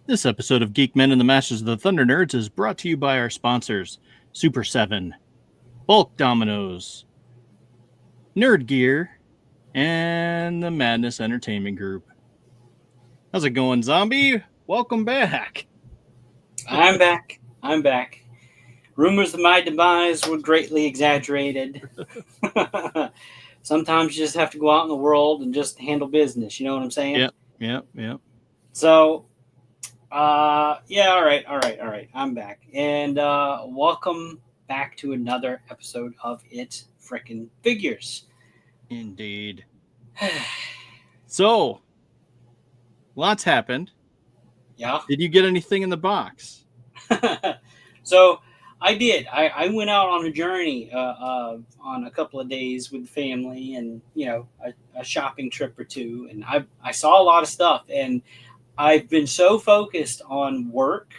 This episode of Geek-Men and the Masters of the Thunder Nerds is brought to you by our sponsors, Super 7, Bulk Dominoes, Nerd Gear, and the Madness Entertainment Group. How's it going, Zombie? Welcome back. I'm back. Rumors of my demise were greatly exaggerated. Sometimes you just have to go out in the world and just handle business. You know what I'm saying? Yep. So, all right. I'm back. And welcome back to another episode of It's Frickin' Figures. Indeed. So, lots happened. Yeah. Did you get anything in the box? So, I did. I went out on a journey on a couple of days with the family, and a shopping trip or two, and I saw a lot of stuff, and I've been so focused on work,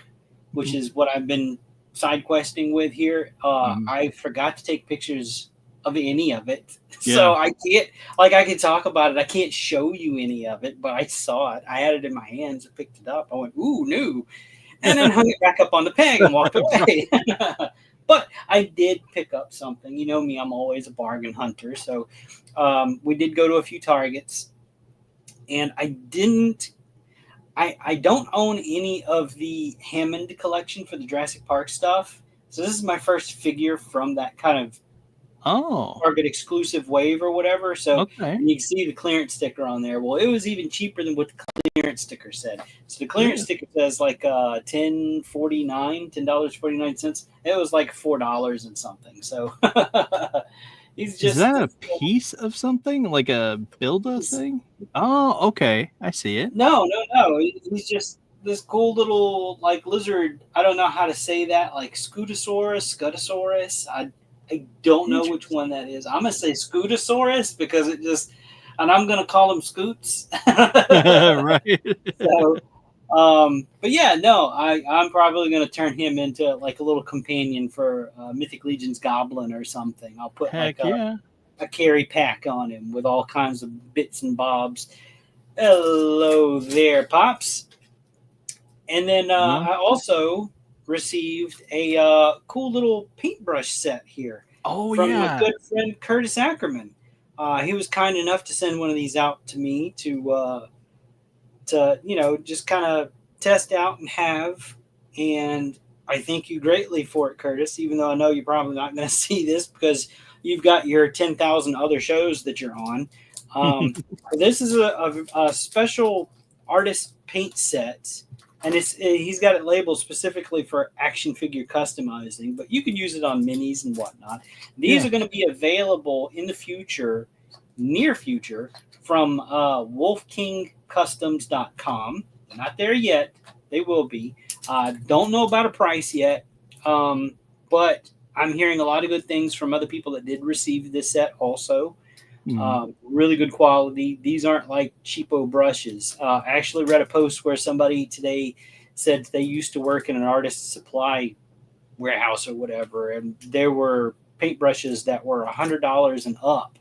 which is what I've been side questing with here. I forgot to take pictures of any of it, so I can't. I can talk about it. I can't show you any of it, but I saw it. I had it in my hands. I picked it up. I went, "Ooh, new." And then hung it back up on the peg and walked away. But I did pick up something. You know me, I'm always a bargain hunter. So we did go to a few Targets. And I don't own any of the Hammond collection for the Jurassic Park stuff. So this is my first figure from that kind of Target exclusive wave or whatever. So you can see the clearance sticker on there. Well, it was even cheaper than what the clearance sticker said. So the clearance sticker says like $10.49. It was like $4 and something. So is that a piece of something? Like a build-a thing? Oh, okay. I see it. No. He's just this cool little like lizard. I don't know how to say that. Like Scutosaurus. I don't know which one that is. I'm going to say Scootosaurus because it just, and I'm going to call him Scoots. Right. So, but yeah, no, I'm probably going to turn him into like a little companion for Mythic Legion's Goblin or something. I'll put a carry pack on him with all kinds of bits and bobs. Hello there, Pops. And then I also received a cool little paintbrush set here from my good friend Curtis Ackerman. He was kind enough to send one of these out to me to just kind of test out and have. And I thank you greatly for it, Curtis, even though I know you're probably not going to see this because you've got your 10,000 other shows that you're on. This is a special artist paint set. And he's got it labeled specifically for action figure customizing, but you can use it on minis and whatnot. These are going to be available in the future, near future, from wolfkingcustoms.com. They're not there yet. They will be. Don't know about a price yet, but I'm hearing a lot of good things from other people that did receive this set also. Really good quality. These aren't like cheapo brushes. I actually read a post where somebody today said they used to work in an artist supply warehouse or whatever, and there were paintbrushes that were $100 and up.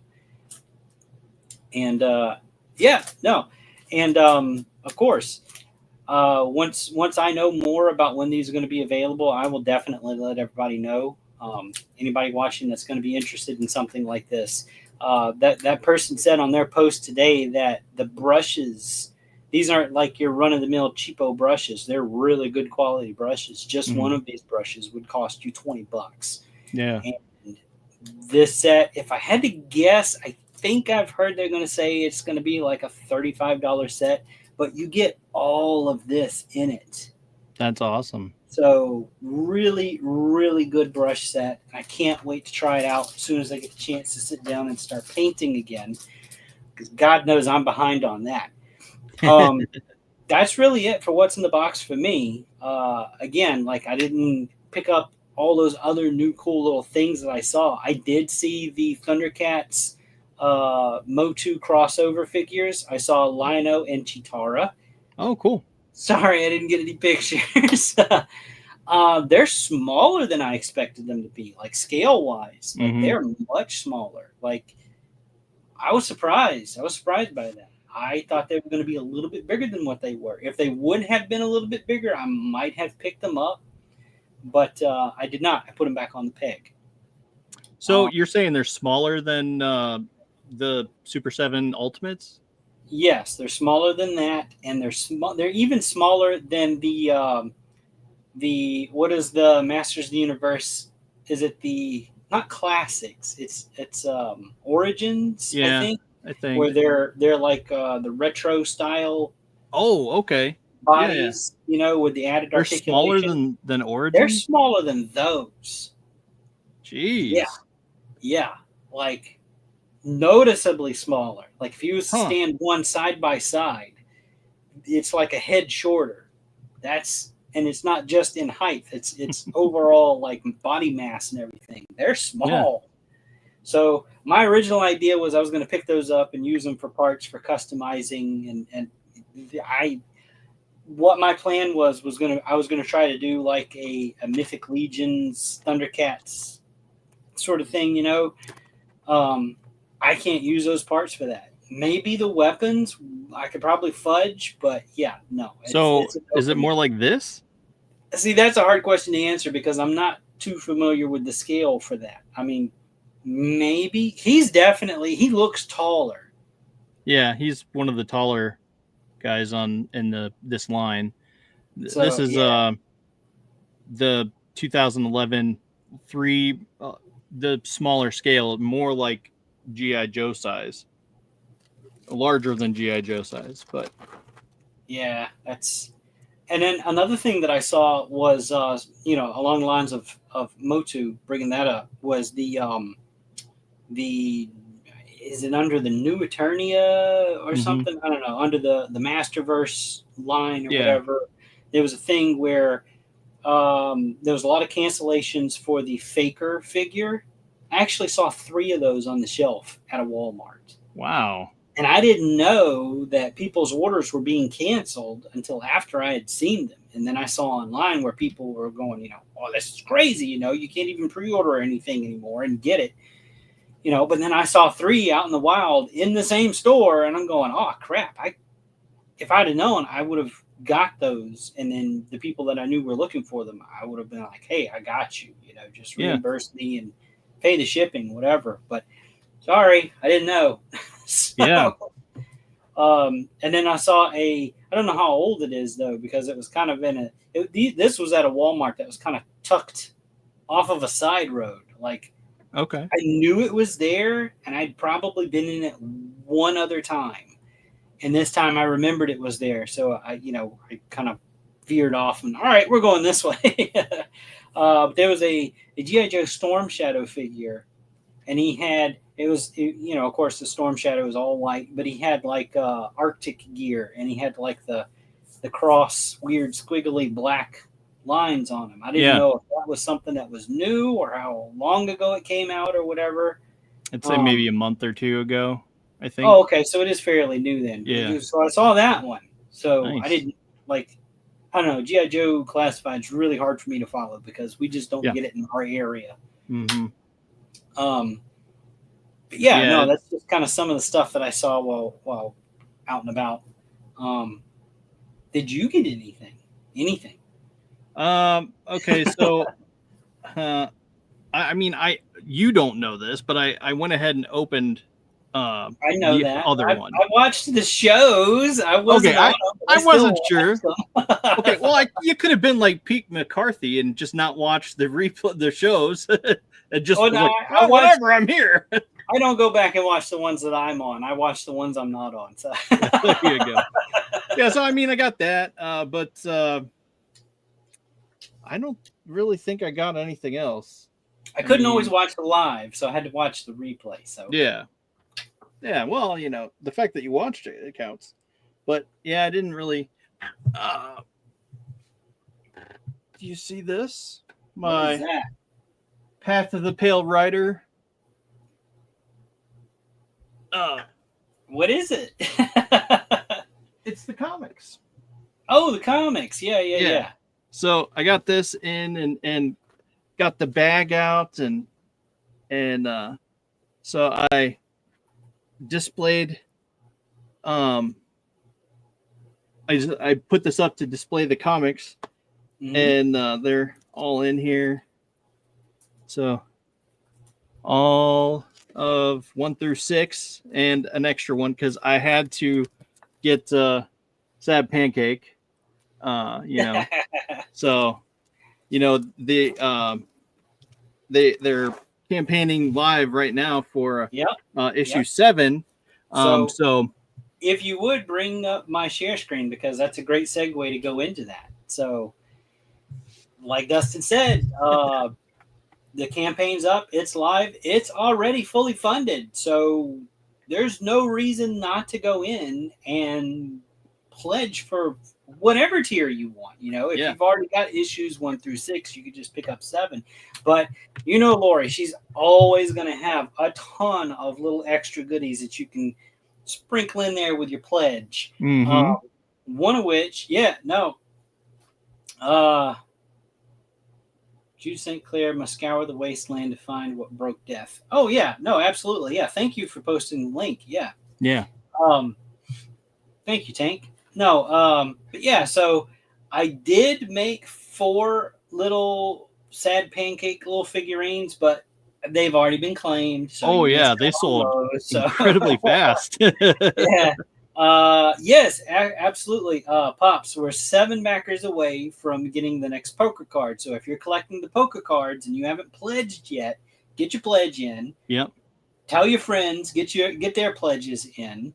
And of course, once I know more about when these are going to be available, I will definitely let everybody know. Anybody watching that's going to be interested in something like this. That person said on their post today that the brushes, these aren't like your run-of-the-mill cheapo brushes. They're really good quality brushes. Just one of these brushes would cost you $20. Yeah. And this set, if I had to guess, I think I've heard they're going to say it's going to be like a $35 set, but you get all of this in it. That's awesome. So really, really good brush set. I can't wait to try it out as soon as I get the chance to sit down and start painting again, because God knows I'm behind on that. That's really it for what's in the box for me. Again, like I didn't pick up all those other new cool little things that I saw. I did see the Thundercats Motu crossover figures. I saw Lino and Chitara. Oh, cool. Sorry, I didn't get any pictures. They're smaller than I expected them to be, like scale-wise. Like, they're much smaller. Like, I was surprised. I was surprised by that. I thought they were going to be a little bit bigger than what they were. If they would have been a little bit bigger, I might have picked them up, but I did not. I put them back on the peg. So you're saying they're smaller than the Super 7 Ultimates? Yes, they're smaller than that, and they're even smaller than the what is the Masters of the Universe? Is it the not classics? It's Origins, Yeah, I think. where they're like the retro style. Oh, okay. Bodies, with the added they're articulation. Smaller than They're Origins? smaller than those. Jeez. Yeah. Like noticeably smaller. Like if you stand one side by side, it's like a head shorter. And it's not just in height. It's overall like body mass and everything. They're small. Yeah. So my original idea was I was going to pick those up and use them for parts for customizing, and what my plan was I was gonna try to do like a Mythic Legions Thundercats sort of thing, I can't use those parts for that. Maybe the weapons I could probably fudge, but yeah, no. So is it more like this? See, that's a hard question to answer because I'm not too familiar with the scale for that. I mean, maybe he looks taller. Yeah, he's one of the taller guys in this line. So, this is the 2011 the smaller scale, more like G.I. Joe size, larger than G.I. Joe size, but yeah, that's. And then another thing that I saw was along the lines of Motu bringing that up was the is it under the New Eternia or something? I don't know, under the Masterverse line or whatever. There was a thing where there was a lot of cancellations for the Faker figure. I actually saw 3 of those on the shelf at a Walmart. Wow. And I didn't know that people's orders were being canceled until after I had seen them. And then I saw online where people were going, oh, this is crazy. You can't even pre-order anything anymore and get it. But then I saw 3 out in the wild in the same store, and I'm going, oh, crap. If I'd have known, I would have got those. And then the people that I knew were looking for them, I would have been like, hey, I got you. Just reimburse me and pay the shipping, whatever. But sorry, I didn't know. So, and then I saw I don't know how old it is, though, because it was kind of this was at a Walmart that was kind of tucked off of a side road. Like, okay. I knew it was there, and I'd probably been in it one other time. And this time I remembered it was there. So I kind of veered off and, all right, we're going this way. There was a G.I. Joe Storm Shadow figure, and he had, of course, the Storm Shadow is all white, but he had like Arctic gear, and he had like the cross weird squiggly black lines on him. I didn't know if that was something that was new or how long ago it came out or whatever. I'd say maybe a month or 2 ago, I think. Oh, okay. So it is fairly new then. Yeah. So I saw that one. So nice. I didn't I don't know. G.I. Joe Classified is really hard for me to follow because we just don't get it in our area. Mm-hmm. But no, that's just kind of some of the stuff that I saw while out and about. Did you get anything? Anything? Okay, so you don't know this, but I went ahead and opened I know that other one. I watched the shows. I wasn't I wasn't sure. Okay, well, you could have been like Pete McCarthy and just not watch the shows and just whatever, I'm here. I don't go back and watch the ones that I'm on. I watch the ones I'm not on. So there you go. Yeah, so I got that, but I don't really think I got anything else. I couldn't always watch the live, so I had to watch the replay. So yeah. Well, the fact that you watched it counts. But yeah, I didn't really. Do you see this? What is that? Path of the Pale Rider. What is it? It's the comics. Oh, the comics. Yeah. So I got this in and got the bag out and so I displayed I put this up to display the comics, and they're all in here. So all of 1 through 6 and an extra one because I had to get Sad Pancake. So they're campaigning live right now for issue 7. So if you would bring up my share screen, because that's a great segue to go into that. So, like Dustin said, the campaign's up, it's live, it's already fully funded. So there's no reason not to go in and pledge for whatever tier you want. If you've already got issues 1 through 6, you could just pick up 7. But Lori, she's always going to have a ton of little extra goodies that you can sprinkle in there with your pledge. One of which, Jude St. Clair must scour the wasteland to find what broke death. Oh yeah, no, absolutely, yeah. Thank you for posting the link. Yeah. Thank you, Tank. No, but yeah. So I did make 4 little Sad Pancake little figurines, but they've already been claimed. So they sold incredibly fast. Yes, absolutely. Pops, we're 7 backers away from getting the next poker card. So if you're collecting the poker cards and you haven't pledged yet, get your pledge in. Yep. Tell your friends, get their pledges in.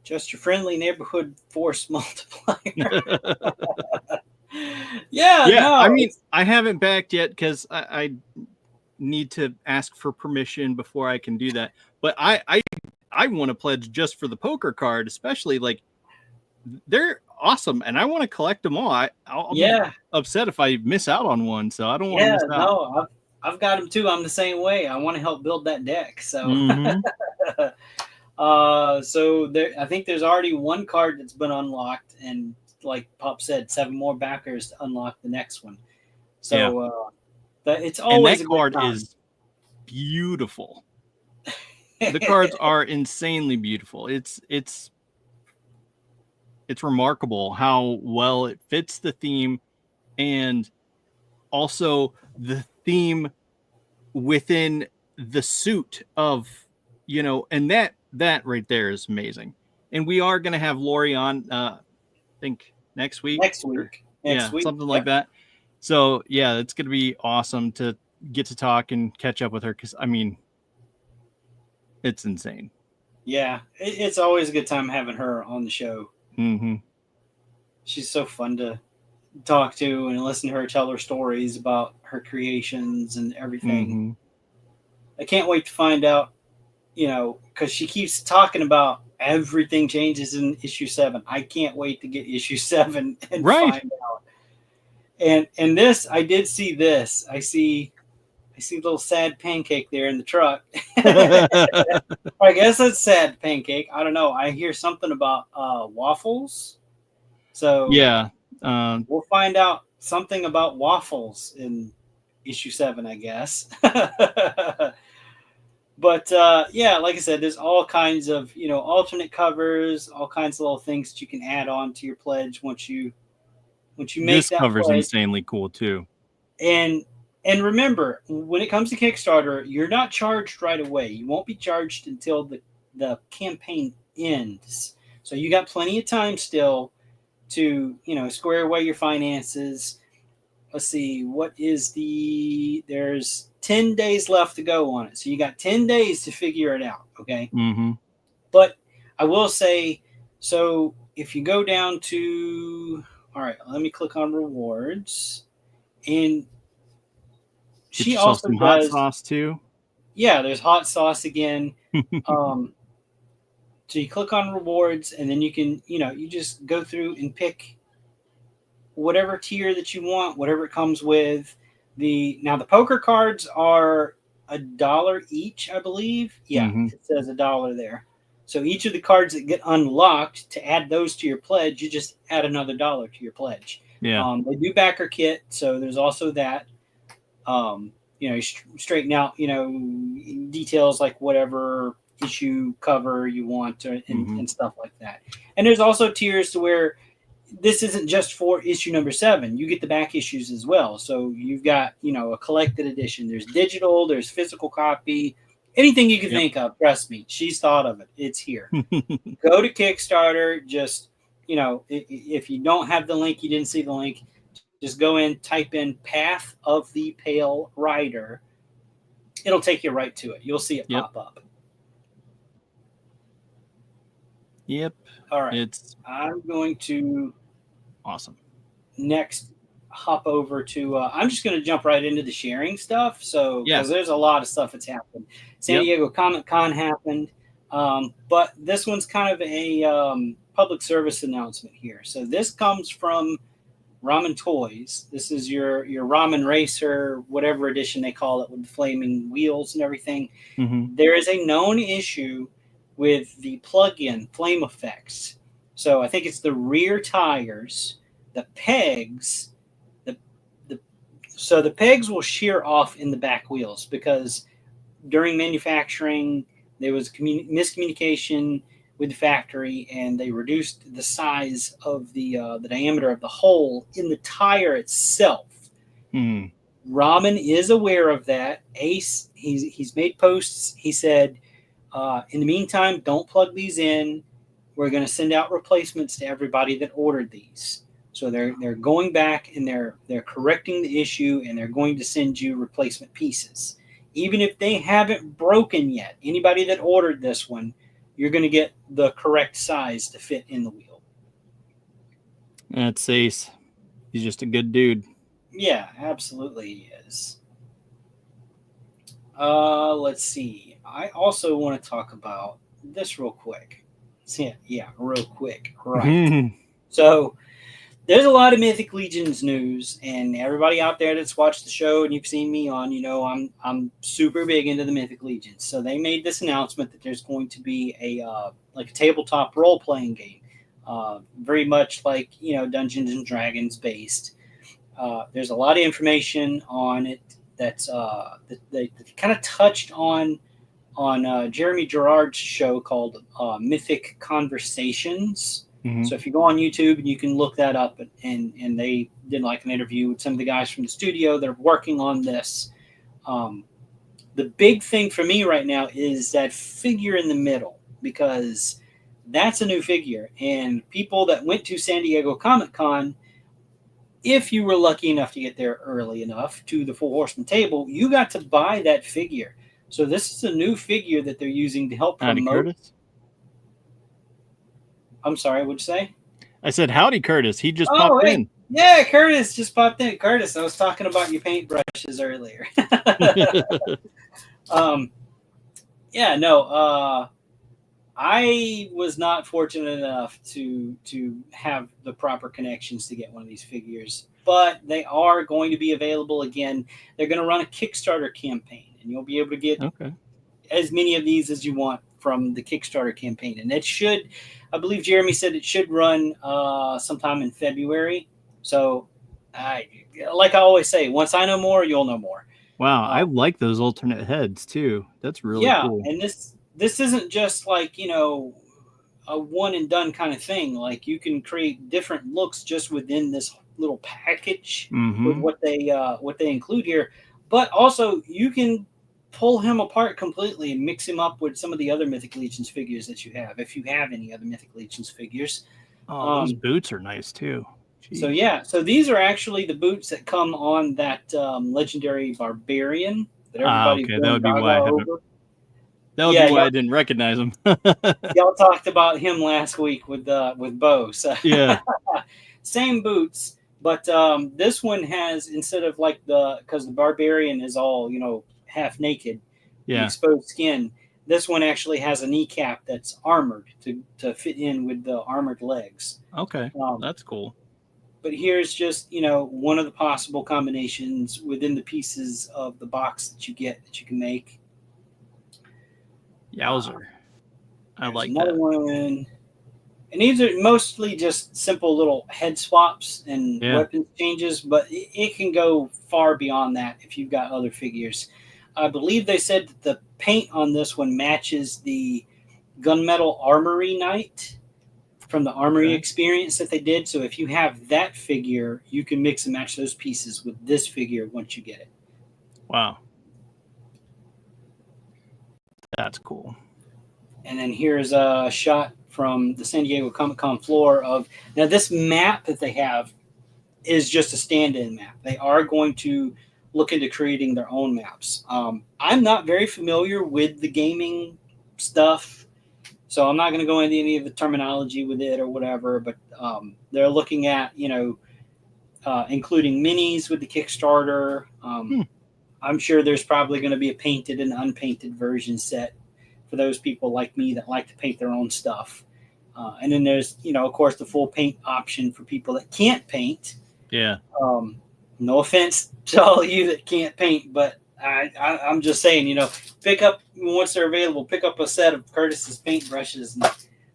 Just your friendly neighborhood force multiplier. No, I mean, I haven't backed yet because I need to ask for permission before I can do that. But I want to pledge just for the poker card, especially like they're awesome, and I want to collect them all. I'll be upset if I miss out on one, so I don't want to miss out. No, I've got them too. I'm the same way. I want to help build that deck. So, so there, I think there's already 1 card that's been unlocked, and like Pop said, 7 more backers to unlock the next one. So, it's always and that card is beautiful. The cards are insanely beautiful. It's remarkable how well it fits the theme, and also the theme within the suit of, and that right there is amazing. And we are going to have Lori on, I think next week, something like that. So yeah, it's going to be awesome to get to talk and catch up with her. Cause I mean, it's insane. Yeah. It's always a good time having her on the show. She's so fun to talk to and listen to her tell her stories about her creations and everything. I can't wait to find out, because she keeps talking about everything changes in issue 7. I can't wait to get issue 7 and find out. And this, I did see this. I see little Sad Pancake there in the truck. I guess it's Sad Pancake. I don't know. I hear something about waffles. So we'll find out something about waffles in issue 7, I guess. But like I said, there's all kinds of alternate covers, all kinds of little things that you can add on to your pledge once you make this that cover's pledge. Insanely cool too. And remember, when it comes to Kickstarter, you're not charged right away. You won't be charged until the campaign ends. So you got plenty of time still to square away your finances. Let's see, there's 10 days left to go on it. So you got 10 days to figure it out. Okay. But I will say, so if you go down to, all right, let me click on rewards, and she also some does hot sauce too. Yeah, there's hot sauce again. So you click on rewards, and then you can, you just go through and pick whatever tier that you want, whatever it comes with. Now the poker cards are $1 each, I believe. Yeah, It says $1 there. So each of the cards that get unlocked, to add those to your pledge, you just add another $1 to your pledge. Yeah. They do backer kit, so there's also that. You straighten out, details like whatever issue cover you want, and stuff like that. And there's also tiers to where this isn't just for issue number 7. You get the back issues as well. So you've got, a collected edition. There's digital, there's physical copy, anything you can think of. Trust me, she's thought of it. It's here. Go to Kickstarter. Just, if you don't have the link, you didn't see the link, just go in, type in Path of the Pale Rider. It'll take you right to it. You'll see it pop up. Yep. All right. I'm going to awesome. Next hop over to I'm just going to jump right into the sharing stuff. So because there's a lot of stuff that's happened. San Diego Comic-Con happened. But this one's kind of a public service announcement here. So this comes from Ramen Toys. This is your Ramen Racer, whatever edition they call it, with the flaming wheels and everything. There is a known issue with the plug-in flame effects. So I think it's the rear tires, the pegs. So the pegs will shear off in the back wheels because during manufacturing there was miscommunication with the factory, and they reduced the size of the diameter of the hole in the tire itself. Ramen is aware of that. Ace, he's made posts. He said, in the meantime, don't plug these in. We're going to send out replacements to everybody that ordered these. So they're going back and they're correcting the issue, and they're going to send you replacement pieces. Even if they haven't broken yet, anybody that ordered this one, you're going to get the correct size to fit in the wheel. That's Ace. He's just a good dude. Yeah, absolutely he is. Let's see. I also want to talk about this real quick. Yeah, real quick. Right. So there's a lot of Mythic Legions news, and everybody out there that's watched the show and you've seen me on, I'm super big into the Mythic Legions. So they made this announcement that there's going to be a tabletop role-playing game, very much like Dungeons and Dragons based. There's a lot of information on it that's that they kind of touched on Jeremy Gerard's show called Mythic Conversations. So if you go on YouTube and you can look that up, and they did like an interview with some of the guys from the studio that are working on this. The big thing for me right now is that figure in the middle, because that's a new figure, and people that went to San Diego Comic-Con, if you were lucky enough to get there early enough to the Four Horsemen table, you got to buy that figure. So this is a new figure that they're using to help promote. Howdy, Curtis. I'm sorry, what'd you say? I said, howdy, Curtis. He just popped in. Yeah, Curtis just popped in. Curtis, I was talking about your paintbrushes earlier. I was not fortunate enough to have the proper connections to get one of these figures, but they are going to be available again. They're going to run a Kickstarter campaign, and you'll be able to get as many of these as you want from the Kickstarter campaign. And it should, I believe Jeremy said it should run sometime in February. So, like I always say, once I know more, you'll know more. Wow, I like those alternate heads too. That's really cool. And this isn't just like, a one and done kind of thing. Like, you can create different looks just within this little package with what they include here. But also, you can pull him apart completely and mix him up with some of the other Mythic Legions figures that you have, if you have any other Mythic Legions figures. Oh, those boots are nice too. Jeez. So these are actually the boots that come on that legendary Barbarian that everybody that would be why I didn't recognize him. Y'all talked about him last week with Bo. So yeah. Same boots, but this one has, instead of because the Barbarian is all, half naked, exposed skin, this one actually has a kneecap that's armored to fit in with the armored legs. Okay, that's cool. But here's just, one of the possible combinations within the pieces of the box that you can make. Yowzer. I like another that. One. And these are mostly just simple little head swaps and weapons changes, but it can go far beyond that if you've got other figures. I believe they said that the paint on this one matches the Gunmetal Armory Knight from the Armory experience that they did. So if you have that figure, you can mix and match those pieces with this figure once you get it. Wow. That's cool. And then here's a shot from the San Diego Comic-Con floor of, now this map that they have is just a stand-in map. They are going to look into creating their own maps. I'm not very familiar with the gaming stuff, so I'm not going to go into any of the terminology with it or whatever, but they're looking at, including minis with the Kickstarter. I'm sure there's probably going to be a painted and unpainted version set for those people like me that like to paint their own stuff. And then there's, of course, the full paint option for people that can't paint. Yeah. No offense to all of you that can't paint, but I'm just saying, pick up, once they're available, pick up a set of Curtis's paintbrushes and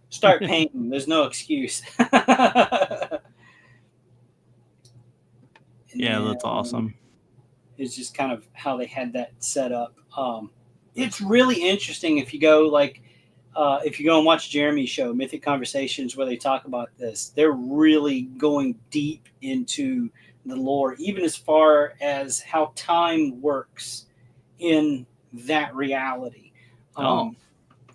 start painting. There's no excuse. Yeah, that's awesome. It's just kind of how they had that set up. It's really interesting if you go and watch Jeremy's show, Mythic Conversations, where they talk about this. They're really going deep into the lore, even as far as how time works in that reality. And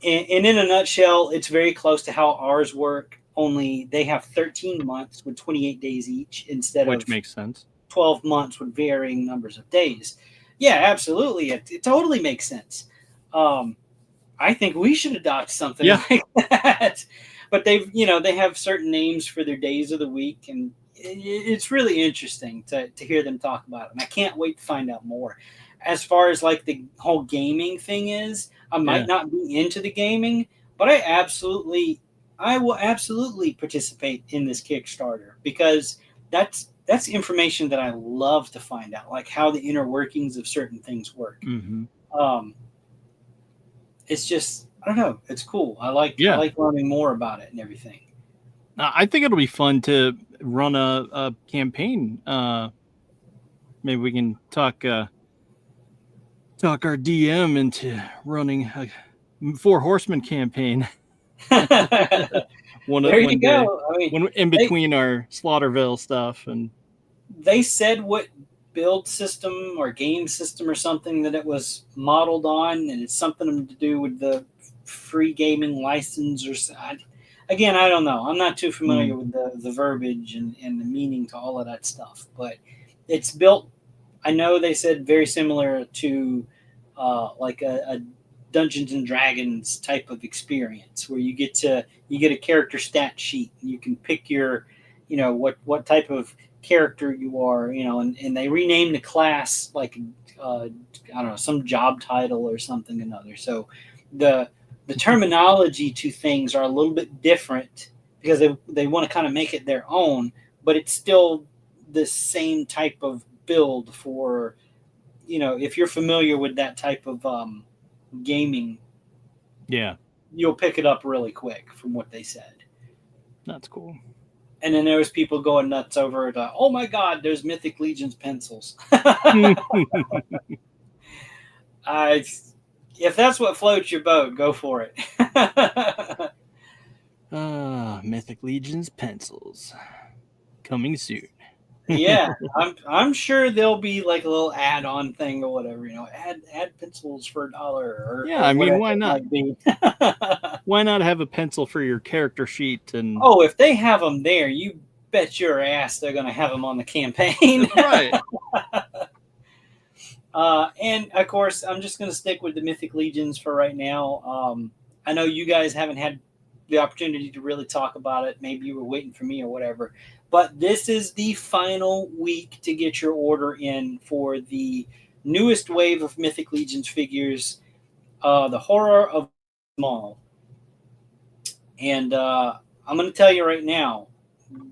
in a nutshell, it's very close to how ours work, only they have 13 months with 28 days each instead Which of makes sense. 12 months with varying numbers of days. Yeah, absolutely. It totally makes sense. I think we should adopt something like that. But they have certain names for their days of the week, and it's really interesting to hear them talk about it. And I can't wait to find out more. As far as like the whole gaming thing is, I might not be into the gaming, but I will absolutely participate in this Kickstarter, because that's information that I love to find out, like how the inner workings of certain things work. Mm-hmm. It's just, I don't know, it's cool. I like learning more about it and everything. I think it'll be fun to run a campaign. Maybe we can talk our DM into running a 4 Horsemen campaign. One go. Day, I mean, in between our Slaughterville stuff, and they said what build system or game system or something that it was modeled on, and it's something to do with the free gaming license or again, I don't know. I'm not too familiar with the verbiage and the meaning to all of that stuff, but it's built, I know they said very similar to like a Dungeons and Dragons type of experience, where you get a character stat sheet and you can pick your, what type of character you are, and they rename the class like I don't know, some job title or something another. So the terminology to things are a little bit different, because they want to kind of make it their own, but it's still the same type of build for, if you're familiar with that type of gaming, you'll pick it up really quick from what they said. That's cool. And then there was people going nuts over it. Oh my God, there's Mythic Legion's pencils. If that's what floats your boat, go for it. Mythic Legion's pencils coming soon. Yeah, I'm sure there'll be like a little add-on thing or whatever. Add pencils for $1. Or I mean, why not? Why not have a pencil for your character sheet? And if they have them there, you bet your ass they're going to have them on the campaign. Right. And of course, I'm just going to stick with the Mythic Legions for right now. I know you guys haven't had the opportunity to really talk about it. Maybe you were waiting for me or whatever. But this is the final week to get your order in for the newest wave of Mythic Legions figures, the Horror of Small. And I'm going to tell you right now,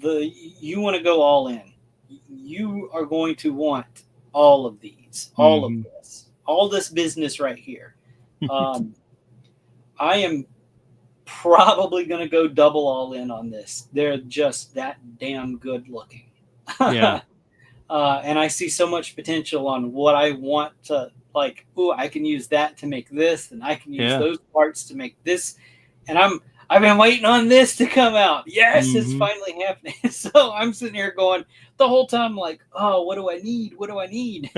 you want to go all in. You are going to want all of these, all of this, all this business right here. I am probably going to go double all in on this. They're just that damn good looking. Yeah. And I see so much potential on what I want to like, ooh, I can use that to make this, and I can use Yeah. those parts to make this, and I've been waiting on this to come out. Yes, it's finally happening. So I'm sitting here going the whole time, like, oh, what do I need? What do I need?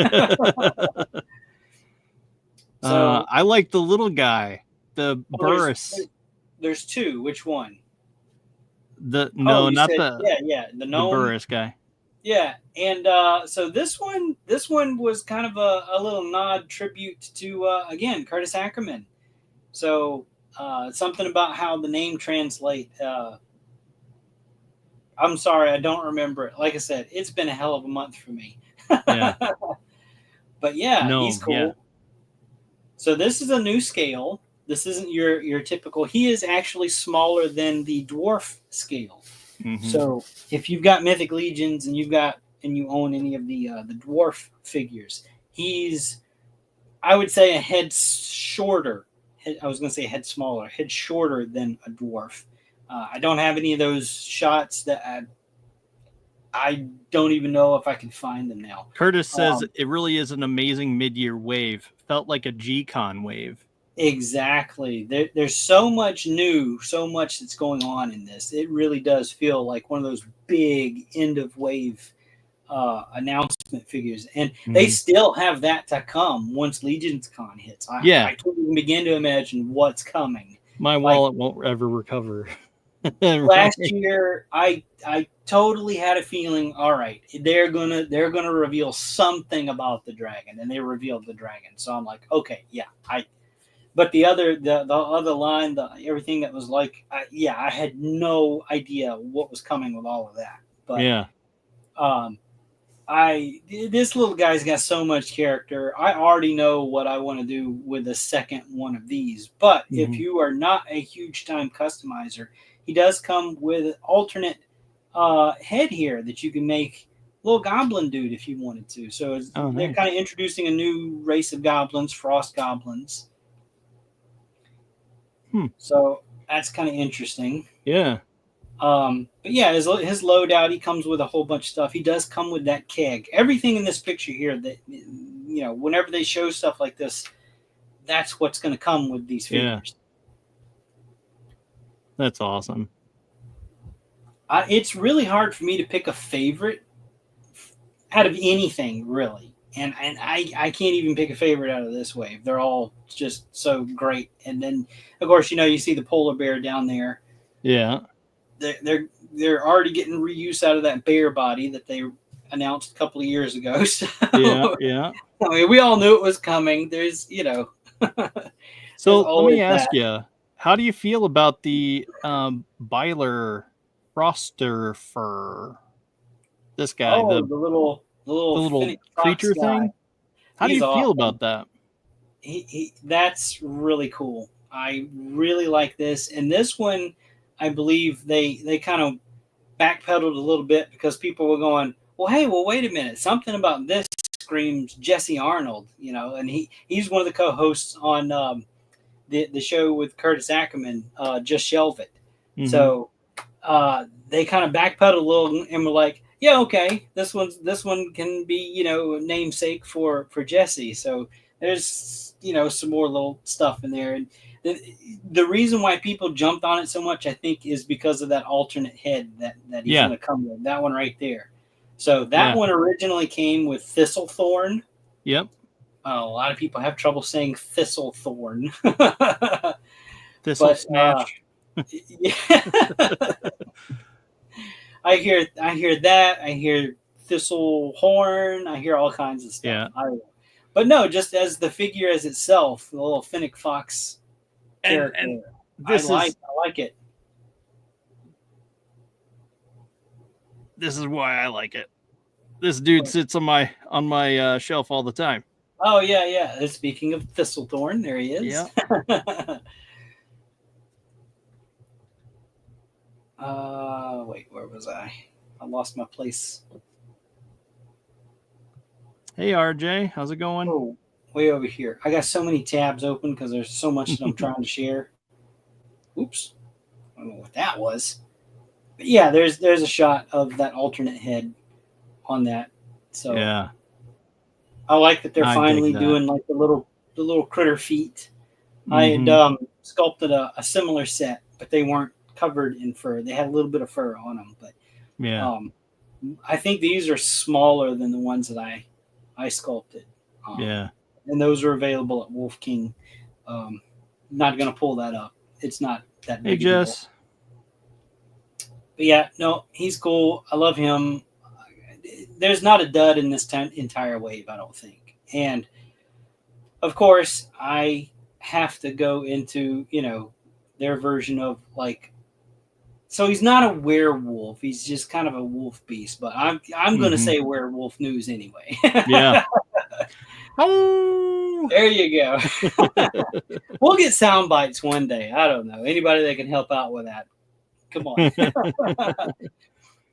So I like the little guy, the Burris. There's two. Which one? The the gnome. Burris guy. Yeah, and so this one was kind of a little nod tribute to again Curtis Ackerman. So something about how the name translate. I'm sorry, I don't remember it. Like I said, it's been a hell of a month for me. Yeah. But yeah, No, he's cool. yeah. So this is a new scale. This isn't your typical. He is actually smaller than the dwarf scale. Mm-hmm. So if you've got Mythic Legions and you own any of the dwarf figures, he's, I would say, a head shorter. I was going to say head smaller, head shorter than a dwarf. I don't have any of those shots that I don't even know if I can find them now. Curtis says it really is an amazing mid-year wave. Felt like a G-Con wave. Exactly. There's so much new, so much that's going on in this. It really does feel like one of those big end of wave announcement figures, and they still have that to come once Legion's Con hits. I can't even begin to imagine what's coming. My wallet won't ever recover. Last year, I totally had a feeling. All right, they're gonna reveal something about the dragon, and they revealed the dragon. So I'm like, okay, yeah, But the other line, everything that was like, I had no idea what was coming with all of that. But yeah, this little guy's got so much character. I already know what I want to do with the second one of these. But if you are not a huge time customizer, he does come with an alternate head here that you can make little goblin dude if you wanted to. So they're kind of introducing a new race of goblins, frost goblins. So that's kind of interesting. Yeah. But yeah, his loadout, he comes with a whole bunch of stuff. He does come with that keg. Everything in this picture here, that whenever they show stuff like this, that's what's going to come with these figures. Yeah. That's awesome. It's really hard for me to pick a favorite out of anything, really. And I can't even pick a favorite out of this wave. They're all just so great. And then, of course, you see the polar bear down there. Yeah. They're already getting reuse out of that bear body that they announced a couple of years ago. So, yeah. I mean, we all knew it was coming. There's, So let me ask you, how do you feel about the Byler Froster fur? This guy, the little creature thing. How do you feel about that? That's really cool. I really like this, and this one, I believe they kind of backpedaled a little bit because people were going, well, wait a minute, something about this screams Jesse Arnold, and he's one of the co-hosts on the show with Curtis Ackerman, Just Shelve It. So they kind of backpedaled a little and were like, yeah, okay, this one can be, namesake for Jesse. So there's, some more little stuff in there. And the reason why people jumped on it so much, I think, is because of that alternate head that he's going to come with. That one right there. So that one originally came with Thistlethorn. Yep. A lot of people have trouble saying Thistlethorn. Thistle Snatch. Yeah. I hear that. I hear Thistlehorn. I hear all kinds of stuff. Yeah. But no, just as the figure as itself, the little Finnick Fox character. And I like it. This is why I like it. This dude sits on my shelf all the time. Oh yeah. And speaking of Thistlethorn, there he is. Yeah. Wait, where was I? I lost my place. Hey, RJ, how's it going? Oh, way over here. I got so many tabs open because there's so much that I'm trying to share. Oops. I don't know what that was. But yeah, there's a shot of that alternate head on that. So yeah. I like that they're I finally dig that. doing like the little critter feet. I had sculpted a similar set, but they weren't covered in fur. They had a little bit of fur on them, but Yeah. I think these are smaller than the ones that I sculpted. Yeah. And those are available at Wolf King. Not going to pull that up. It's not that Hey, big a deal. Jess. But yeah, no, he's cool. I love him. There's not a dud in this entire wave, I don't think. And of course, I have to go into, their version of like, so he's not a werewolf. He's just kind of a wolf beast, but I'm going to say werewolf news anyway. Yeah. Oh, there you go. We'll get sound bites one day. I don't know. Anybody that can help out with that. Come on.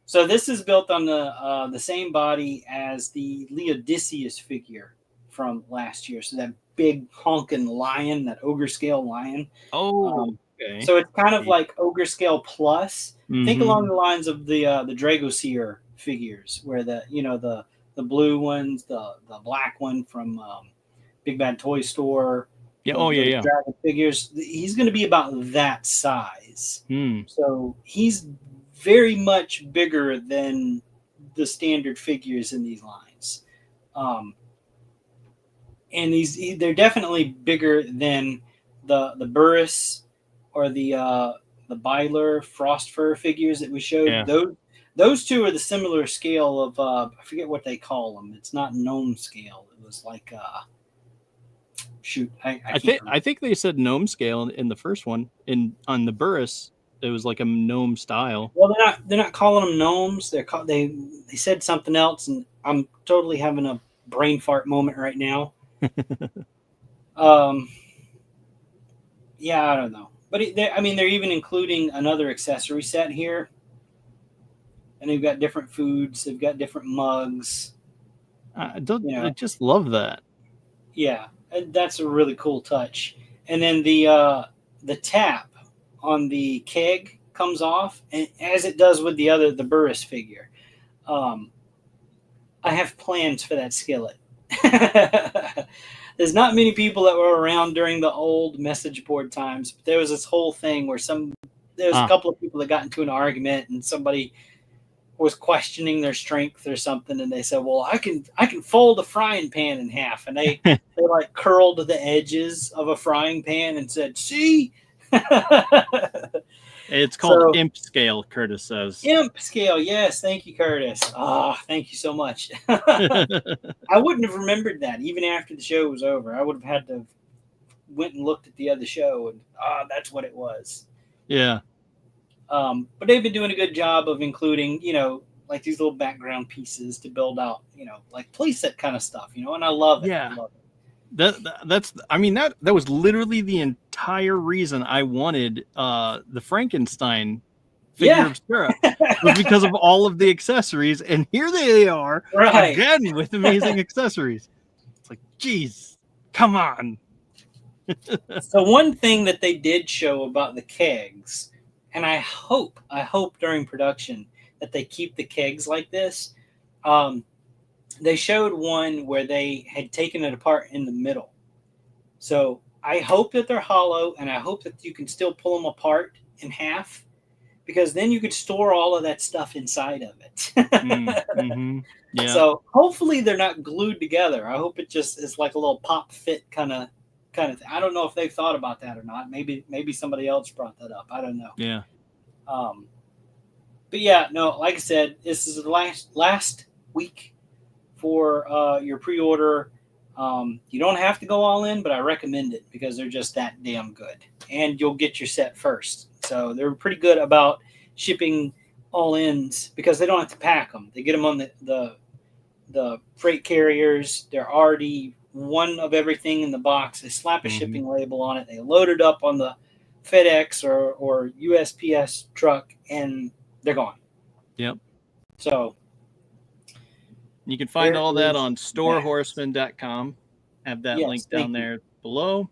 So this is built on the same body as the Leodicius figure from last year. So that big honking lion, that ogre scale lion. Oh, okay. So it's kind of like ogre scale plus. Think along the lines of the Dragoseer figures, where the blue ones, the black one from Big Bad Toy Store. Yeah. The dragon figures. He's going to be about that size. So he's very much bigger than the standard figures in these lines. And they're definitely bigger than the Burris or the Byler Frost Fur figures that we showed. Yeah. Those two are the similar scale of I forget what they call them. It's not gnome scale. It was like I think they said gnome scale in the first one. On the Burris, it was like a gnome style. Well, they're not calling them gnomes. They said something else, and I'm totally having a brain fart moment right now. Yeah, I don't know, but they're even including another accessory set here, and they've got different foods. They've got different mugs. I just love that. Yeah, that's a really cool touch. And then the tap on the keg comes off, and as it does with the Burris figure. I have plans for that skillet. There's not many people that were around during the old message board times, but there was this whole thing where there's a couple of people that got into an argument, and somebody was questioning their strength or something, and they said, well, I can fold a frying pan in half, and they like curled the edges of a frying pan and said, see. It's called imp scale, Curtis says. Imp scale, yes. Thank you, Curtis. Thank you so much. I wouldn't have remembered that even after the show was over. I would have had to went and looked at the other show, and that's what it was. Yeah. But they've been doing a good job of including, like these little background pieces to build out, like playset kind of stuff, and I love it. Yeah. I love it. That was literally the entire reason I wanted the Frankenstein figure of Sarah, was because of all of the accessories, and here they are again with amazing accessories. It's like, geez, come on. So one thing that they did show about the kegs, and I hope during production that they keep the kegs like this. They showed one where they had taken it apart in the middle. So I hope that they're hollow, and I hope that you can still pull them apart in half, because then you could store all of that stuff inside of it. Yeah. So hopefully they're not glued together. I hope it just is like a little pop fit kind of thing. I don't know if they've thought about that or not. Maybe somebody else brought that up. I don't know. Yeah. But yeah, no, like I said, this is the last week for your pre-order. You don't have to go all in, but I recommend it because they're just that damn good. And you'll get your set first. So they're pretty good about shipping all ins because they don't have to pack them. They get them on the freight carriers. They're already one of everything in the box. They slap a shipping label on it. They load it up on the FedEx or USPS truck, and they're gone. Yep. So you can find all that on storehorseman.com. Have that link down there below.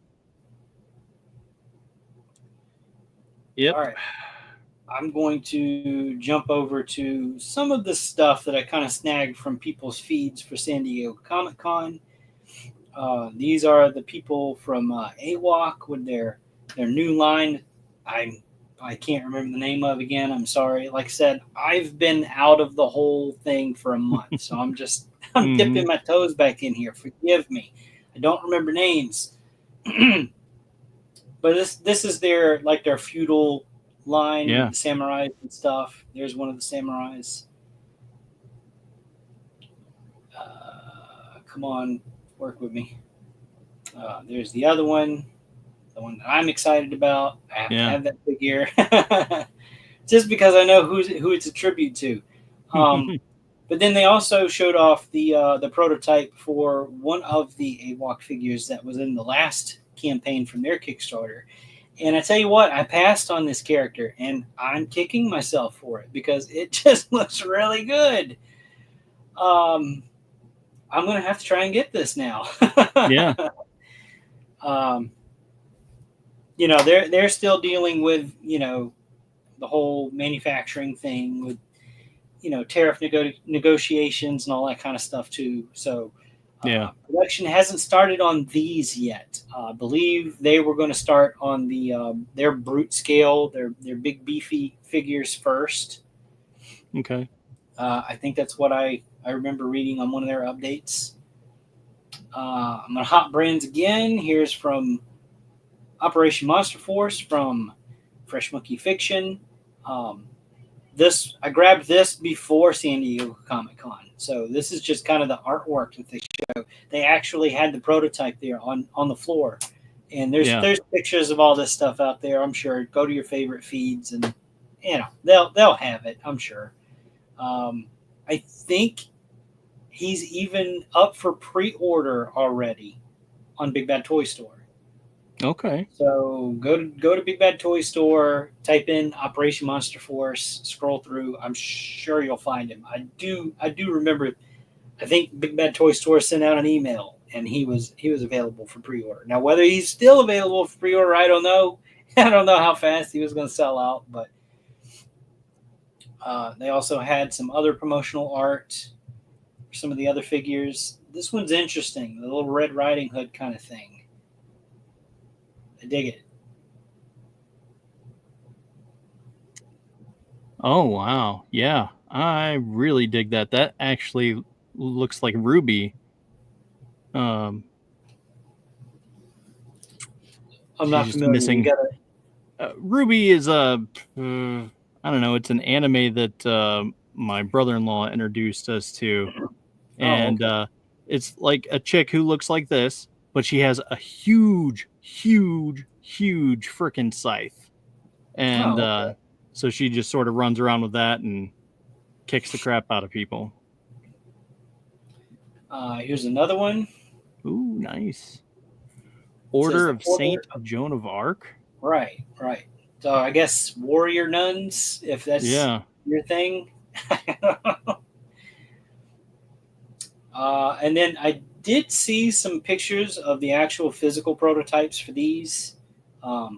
Yep. All right. I'm going to jump over to some of the stuff that I kind of snagged from people's feeds for San Diego Comic-Con. These are the people from AWOC with their new line. I can't remember the name of again. I'm sorry. Like I said, I've been out of the whole thing for a month, so I'm dipping my toes back in here. Forgive me. I don't remember names. But this is their feudal line with the samurais and stuff. There's one of the samurais. Come on, work with me. There's the other one, the one that I'm excited about. I have to have that figure just because I know who it's a tribute to. But then they also showed off the prototype for one of the AWOC figures that was in the last campaign from their Kickstarter. And I tell you what, I passed on this character, and I'm kicking myself for it because it just looks really good. I'm going to have to try and get this now. Yeah. They're still dealing with, the whole manufacturing thing with, tariff negotiations and all that kind of stuff too. So production hasn't started on these yet. I believe they were going to start on their brute scale, their big beefy figures first. Okay. I think that's what I remember reading on one of their updates. I'm going to hop brands again. Here's from Operation Monster Force from Fresh Monkey Fiction. I grabbed this before San Diego Comic-Con. So this is just kind of the artwork that they show. They actually had the prototype there on the floor. And there's pictures of all this stuff out there, I'm sure. Go to your favorite feeds and they'll have it, I'm sure. I think he's even up for pre-order already on Big Bad Toy Store. Okay. So go to Big Bad Toy Store, type in Operation Monster Force, scroll through. I'm sure you'll find him. I do remember. I think Big Bad Toy Store sent out an email, and he was available for pre-order. Now whether he's still available for pre-order, I don't know. I don't know how fast he was going to sell out, but they also had some other promotional art for some of the other figures. This one's interesting, the little Red Riding Hood kind of thing. I dig it. Oh, wow. Yeah, I really dig that. That actually looks like Ruby. I'm not familiar. Missing. Ruby is I don't know. It's an anime that my brother-in-law introduced us to. And it's like a chick who looks like this, but she has a huge freaking scythe. And so she just sort of runs around with that and kicks the crap out of people. Here's another one. Ooh, nice. Order of Saint Joan of Arc. Right. So I guess warrior nuns, if that's your thing. And then I did see some pictures of the actual physical prototypes for these. I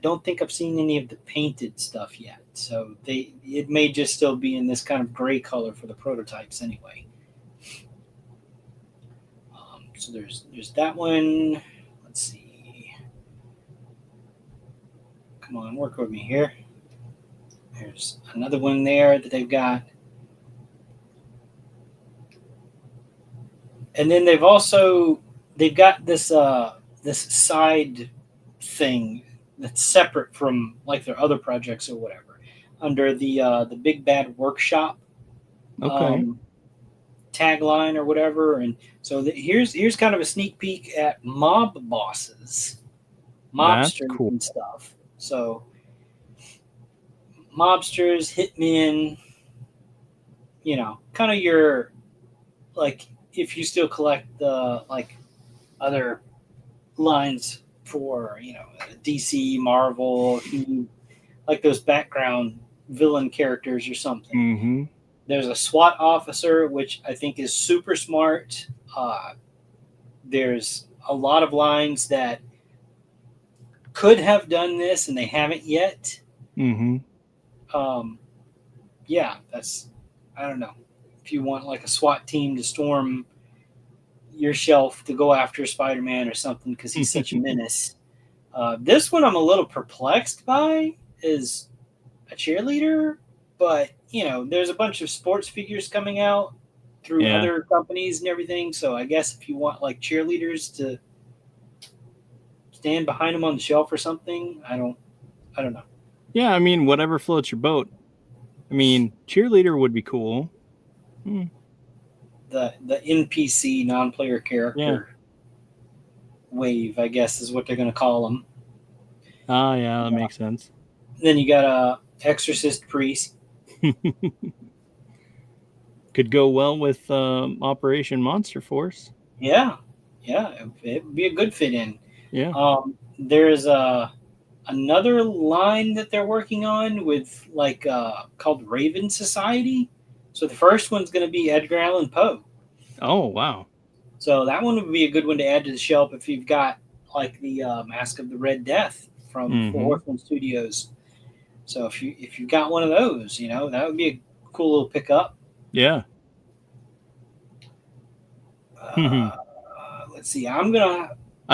don't think I've seen any of the painted stuff yet. So it may just still be in this kind of gray color for the prototypes anyway. So there's that one. Let's see. Come on, work with me here. There's another one there that they've got. And then they've got this side thing that's separate from like their other projects or whatever, under the Big Bad Workshop tagline or whatever. And so here's kind of a sneak peek at mob bosses, mobsters and stuff. So mobsters, hitmen, kind of your, like, if you still collect the like other lines for DC, Marvel, like those background villain characters or something. Mm-hmm. There's a SWAT officer, which I think is super smart. There's a lot of lines that could have done this and they haven't yet. Mm-hmm. Yeah, I don't know. If you want like a SWAT team to storm, your shelf to go after Spider-Man or something because he's such a menace. This one I'm a little perplexed by is a cheerleader, but there's a bunch of sports figures coming out through other companies and everything. So I guess if you want like cheerleaders to stand behind them on the shelf or something, I don't know. Yeah, I mean, whatever floats your boat. I mean, cheerleader would be cool. The NPC non-player character wave, I guess, is what they're going to call them. Oh, yeah, that makes sense. Then you got a exorcist priest. Could go well with Operation Monster Force. Yeah, it'd be a good fit in. Yeah. There's another line that they're working on with called Raven Society. So the first one's going to be Edgar Allan Poe. Oh, wow. So that one would be a good one to add to the shelf if you've got like the Mask of the Red Death from Four Horsemen Studios. So if you've got one of those, that would be a cool little pickup. Yeah. Let's see. I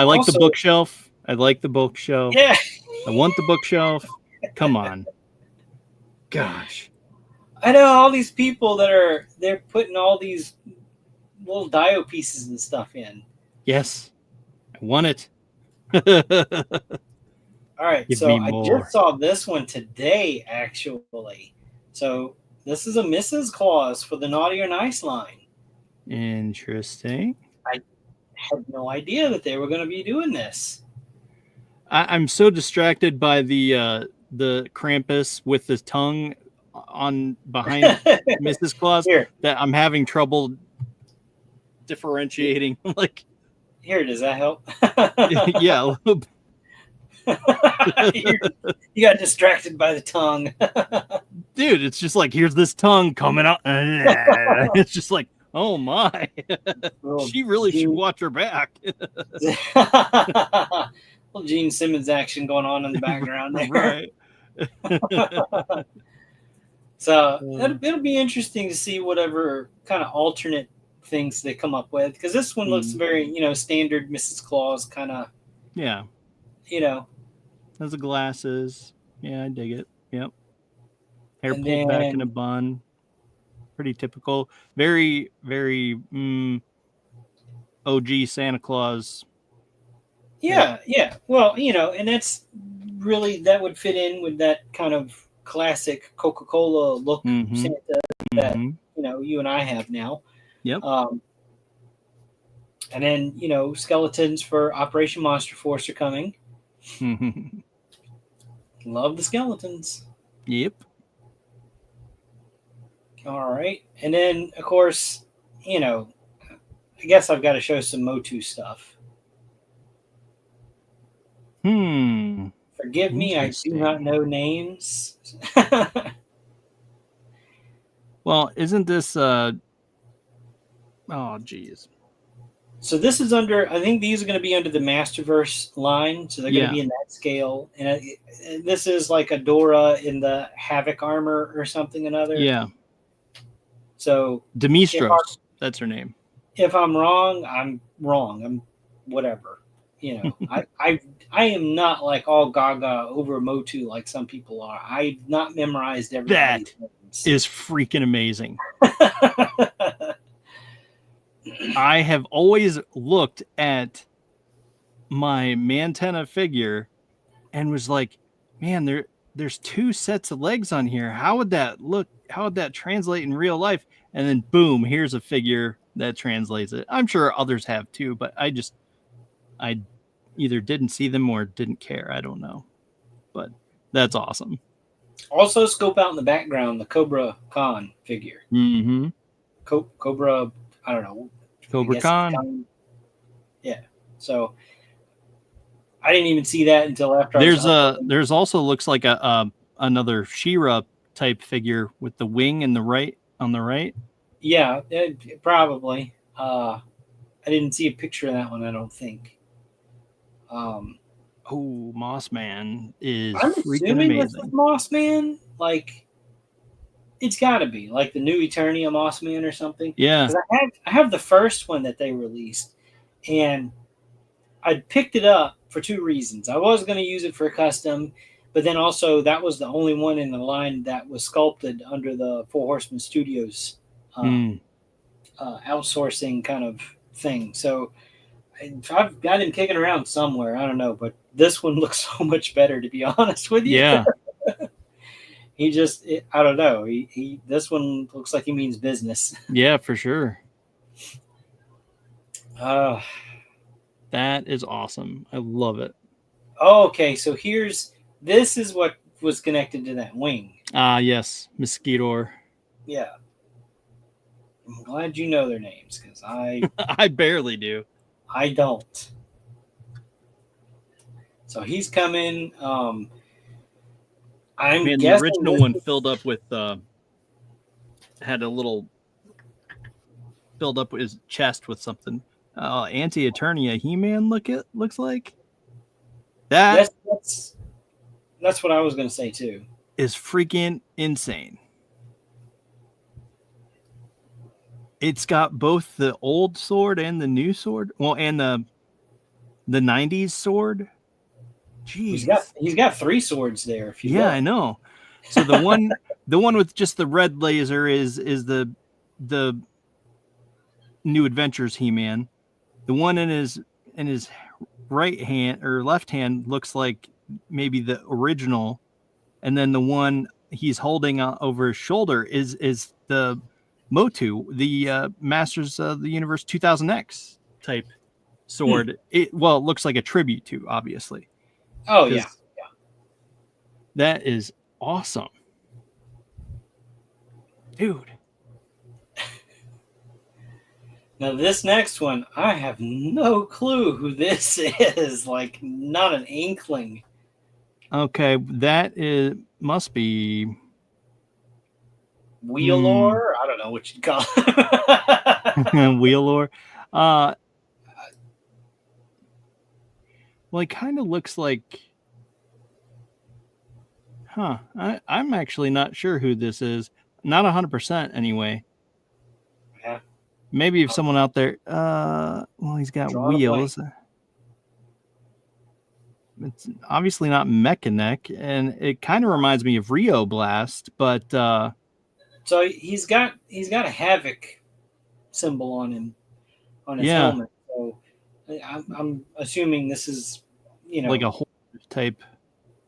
like the bookshelf. I like the bookshelf. Yeah. I want the bookshelf. Come on. Gosh. I know all these people they're putting all these little dio pieces and stuff in. Yes. I want it. All right. So I just saw this one today, actually. So this is a Mrs. Claus for the Naughty or Nice line. Interesting. I had no idea that they were going to be doing this. I'm so distracted by the Krampus with his tongue on behind Mrs. Claus that I'm having trouble differentiating. Like, here it is. That help? Yeah, a little bit. You got distracted by the tongue. Dude, it's just like, here's this tongue coming out. It's just like, oh my. She really should watch her back. Little Gene Simmons action going on in the background there. Right. So it'll be interesting to see whatever kind of alternate things they come up with, because this one looks very, standard Mrs. Claus kind of. Yeah. Has the glasses. Yeah, I dig it. Yep. Hair pulled back in a bun. Pretty typical. Very, very OG Santa Claus. Yeah. Well, and that's really, that would fit in with that kind of classic Coca-Cola look Santa that, you and I have now. Yep. And then, skeletons for Operation Monster Force are coming. Love the skeletons. Yep. All right. And then, of course, I guess I've got to show some Motu stuff. Forgive me, I do not know names. Well, isn't this oh geez. So this is I think these are going to be under the Masterverse line, so they're going to be in that scale. And this is like a Dora in the Havoc armor or something another. Yeah. So Demistros, that's her name. If I'm wrong, I'm wrong. I'm whatever. I am not like all gaga over Motu like some people are. I've not memorized everybody's names. Is freaking amazing. I have always looked at my Mantenna figure and was like, man, there's two sets of legs on here. How would that look? How would that translate in real life? And then boom, here's a figure that translates it. I'm sure others have too, but I either didn't see them or didn't care. I don't know, but that's awesome. Also scope out in the background the Cobra Khan figure. Cobra, I don't know. Cobra Khan. Yeah. So I didn't even see that until after. There's also looks like another She-Ra type figure with the wing and on the right. Yeah, probably. I didn't see a picture of that one, I don't think. Moss Man is I'm freaking assuming amazing. this is Moss Man. Like, It's got to be like the new Eternia Moss Man or something. Yeah. Because I have the first one that they released, and I picked it up for two reasons. I was going to use it for a custom, but then also that was the only one in the line that was sculpted under the Four Horsemen Studios outsourcing kind of thing. So I've got him kicking around somewhere. I don't know, but this one looks so much better, to be honest with you. Yeah. I don't know. This one looks like he means business. Yeah, for sure. That is awesome. I love it. Okay, so this is what was connected to that wing. Yes, Mosquito. Yeah. I'm glad you know their names, because I I barely do. I don't. So he's coming. I'm guessing the original one filled up with had a little filled up his chest with something. Anti-Eternia He-Man looks like. That's what I was gonna say too. Is freaking insane. It's got both the old sword and the new sword. Well, and the 90s sword. Jeez. He's got three swords there. If you look. I know. So the one with just the red laser is the New Adventures He-Man. The one in his right hand or left hand looks like maybe the original, and then the one he's holding over his shoulder is the Motu, the Masters of the Universe 2000X type sword. It looks like a tribute to, obviously. Oh yeah. That is awesome, dude. Now this next one, I have no clue who this is. Like, not an inkling. Okay, that must be Wheelor. I don't know what you'd call it. Wheelor. Well, it kind of looks like. I'm actually not sure who this is. Not 100% anyway. Yeah. Maybe if someone out there. He's got wheels. It's obviously not Mechanic, and it kind of reminds me of Rio Blast, but. So he's got a Havoc symbol on him, on his helmet. So I'm assuming this is, like a Horde type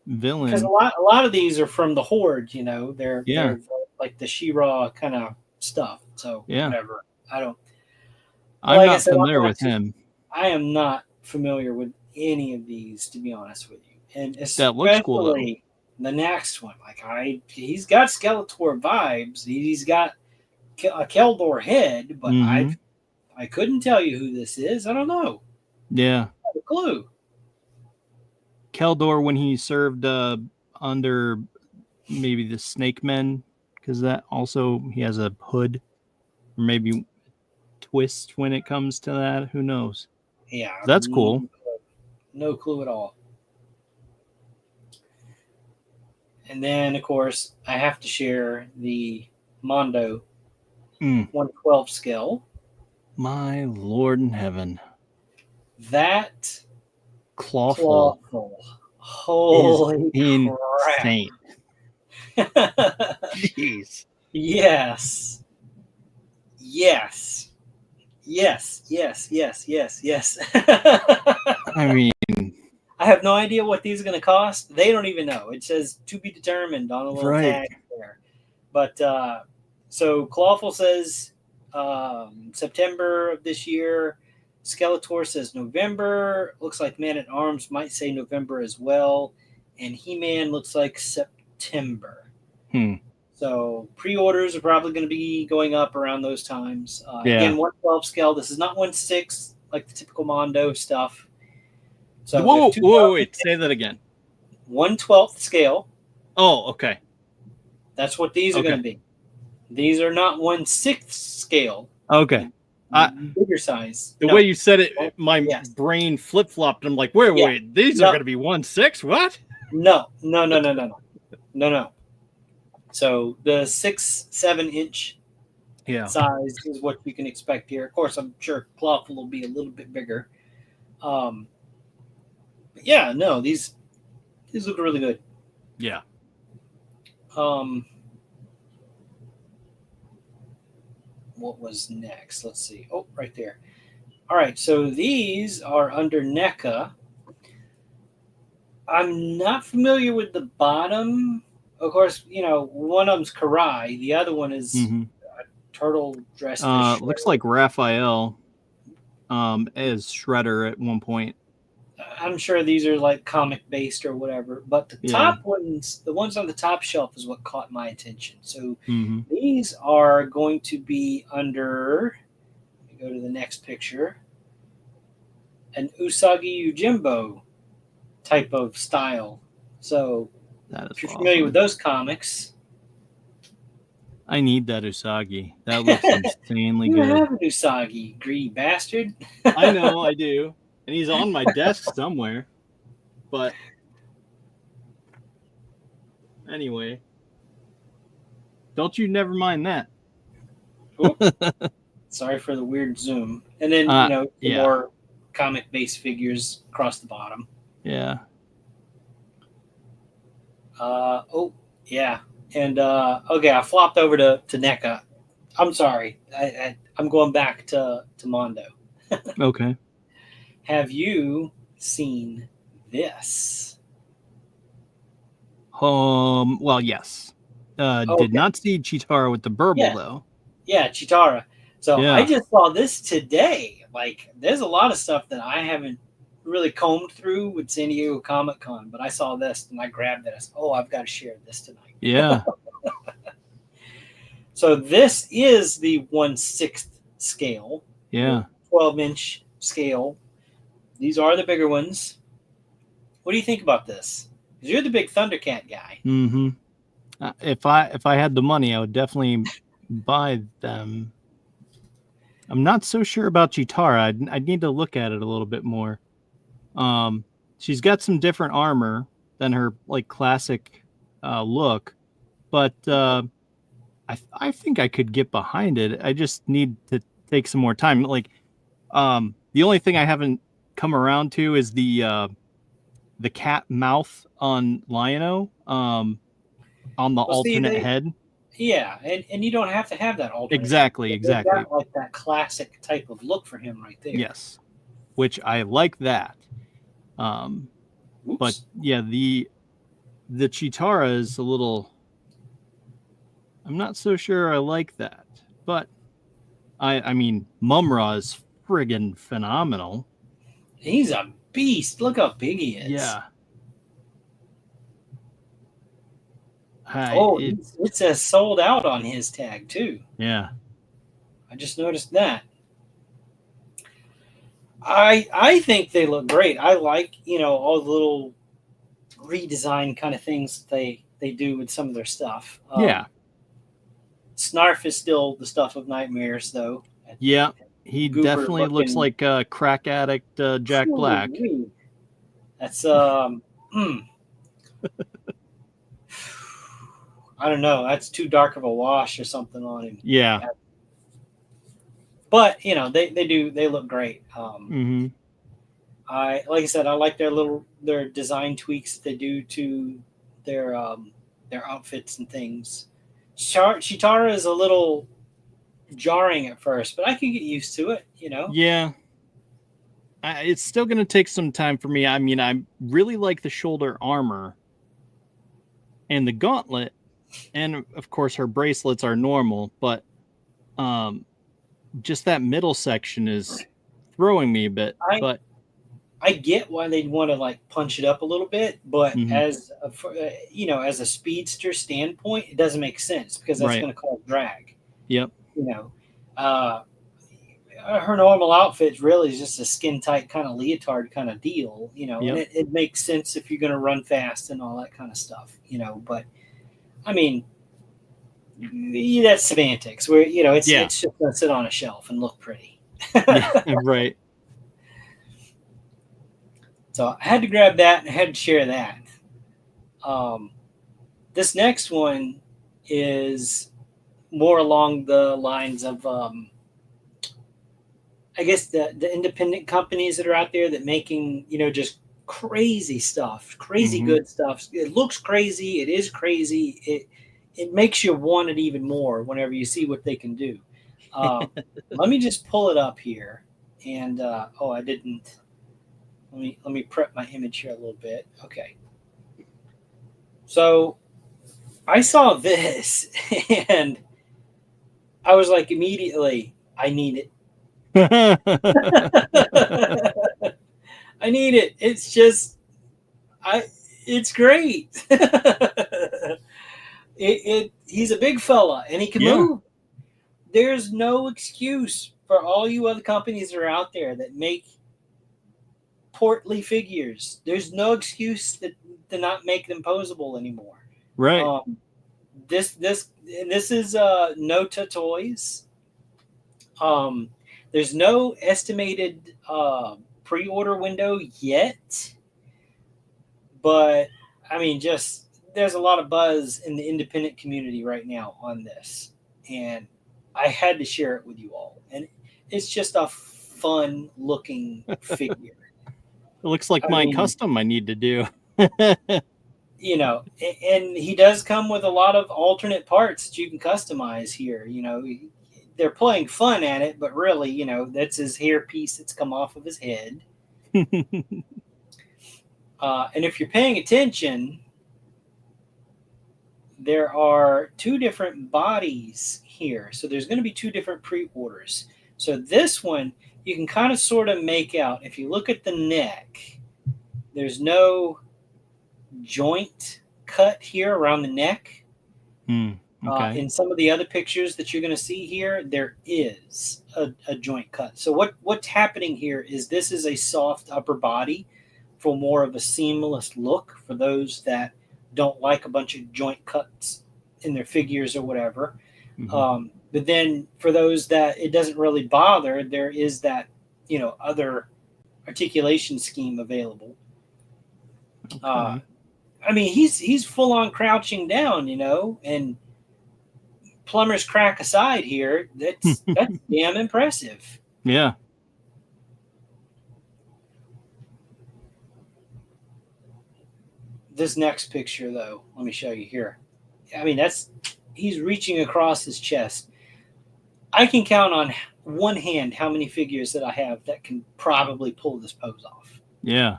villain. Because a lot of these are from the Horde. They're like the She-Ra kind of stuff. So whatever. I'm not familiar with him. I am not familiar with any of these, to be honest with you, and especially that looks cool, the next one. Like he's got Skeletor vibes. He's got a Keldor head, but I couldn't tell you who this is. I don't know. Yeah, I have a clue. Keldor when he served under maybe the Snake Men, because that also he has a hood, or maybe twist when it comes to that. Who knows? Yeah, that's cool. No clue at all. And then, of course, I have to share the Mondo 112 scale. My Lord in heaven. That Clawful. Holy insane. Jeez. Yes. I mean, I have no idea what these are going to cost. They don't even know. It says to be determined on a little tag there. But so Clawful says September of this year. Skeletor says November. Looks like Man at Arms might say November as well. And He-Man looks like September. So pre-orders are probably going to be going up around those times. Again, 112 scale. This is not 1/6 like the typical Mondo stuff. So wait. Say that again. 1/12 scale. Oh, okay. That's what these are going to be. These are not 1/6 scale. Okay. Bigger size. The way you said it, my brain flip-flopped. I'm like, wait. These are going to be 1/6? What? No. So the 6-7 inch size is what you can expect here. Of course, I'm sure Cloth will be a little bit bigger. But yeah, no, these look really good. Yeah. What was next? Let's see. Oh, right there. All right, so these are under NECA. I'm not familiar with the bottom. Of course, one of them's Karai. The other one is turtle dressed as Shredder. Looks like Raphael as Shredder at one point. I'm sure these are like comic based or whatever, but the top ones, the ones on the top shelf, is what caught my attention. So these are going to be under. Let me go to the next picture. An Usagi Yojimbo type of style. So if you're familiar with those comics, I need that Usagi. That looks insanely good. You have an Usagi, greedy bastard. I know, I do. And he's on my desk somewhere. But anyway, don't you never mind that. Sorry for the weird zoom. And then, more comic-based figures across the bottom. Yeah. And okay, I flopped over to NECA. I'm sorry. I'm going back to Mondo. Okay. Have you seen this? Well, yes. Did not see Chitara with the burble though. Yeah, Chitara. So I just saw this today. Like, there's a lot of stuff that I haven't really combed through with San Diego Comic-Con, but I saw this and I grabbed it. I said, I've got to share this tonight. Yeah. So this is the 1/6 scale. Yeah. 12-inch scale. These are the bigger ones. What do you think about this? Because you're the big Thundercat guy. Mm-hmm. If I had the money, I would definitely buy them. I'm not so sure about Chitara. I'd need to look at it a little bit more. She's got some different armor than her like classic look, but I think I could get behind it. I just need to take some more time. Like, the only thing I haven't come around to is the cat mouth on Lion-O, on the alternate head. Yeah, and you don't have to have that alternate. Exactly. Got, like that classic type of look for him right there. Yes, which I like that. But yeah, the Chitara is a little. I'm not so sure I like that, but I mean, Mumra is friggin' phenomenal. He's a beast. Look how big he is. Yeah. It says sold out on his tag too. Yeah. I just noticed that. I think they look great. I like, all the little redesign kind of things they do with some of their stuff. Yeah. Snarf is still the stuff of nightmares, though. Yeah, he definitely looks like a crack addict Jack Black. That's I don't know. That's too dark of a wash or something on him. Yeah. But they look great. Like I said, I like their design tweaks they do to their outfits and things. Chitara is a little jarring at first, but I can get used to it. Yeah. It's still going to take some time for me. I mean, I really like the shoulder armor and the gauntlet. And of course, her bracelets are normal, but just that middle section is throwing me a bit. But I get why they'd want to like punch it up a little bit, but as a speedster standpoint, it doesn't make sense because that's going to cause drag. Yep. Her normal outfit really is just a skin tight kind of leotard kind of deal, and it makes sense if you're going to run fast and all that kind of stuff, but I mean, that's semantics where, it's just going to sit on a shelf and look pretty. Right. So I had to grab that and I had to share that. This next one is more along the lines of, I guess the independent companies that are out there that making, just crazy stuff, crazy good stuff. It looks crazy. It is crazy. It makes you want it even more whenever you see what they can do. Let me just pull it up here, and I didn't. Let me prep my image here a little bit. Okay, so I saw this, and I was like immediately, I need it. I need it. It's just, it's great. He's a big fella and he can move. There's no excuse for all you other companies that are out there that make portly figures. There's no excuse to not make them posable anymore. Right. This is Nota Toys. There's no estimated pre-order window yet, but I mean, just there's a lot of buzz in the independent community right now on this, and I had to share it with you all. And it's just a fun looking figure. It looks like custom I need to do. And he does come with a lot of alternate parts that you can customize here. They're playing fun at it, but really, that's his hairpiece that's come off of his head. And if you're paying attention, there are two different bodies here. So there's going to be two different pre-orders. So this one, you can kind of sort of make out. If you look at the neck, there's no joint cut here around the neck. Okay. In some of the other pictures that you're going to see here, there is a joint cut. So what's happening here is this is a soft upper body for more of a seamless look for those that don't like a bunch of joint cuts in their figures or whatever. But then for those that it doesn't really bother, there is that, other articulation scheme available. Okay. I mean, he's full on crouching down, and plumber's crack aside here, that's damn impressive. Yeah. This next picture, though, let me show you here. I mean, he's reaching across his chest. I can count on one hand how many figures that I have that can probably pull this pose off. Yeah.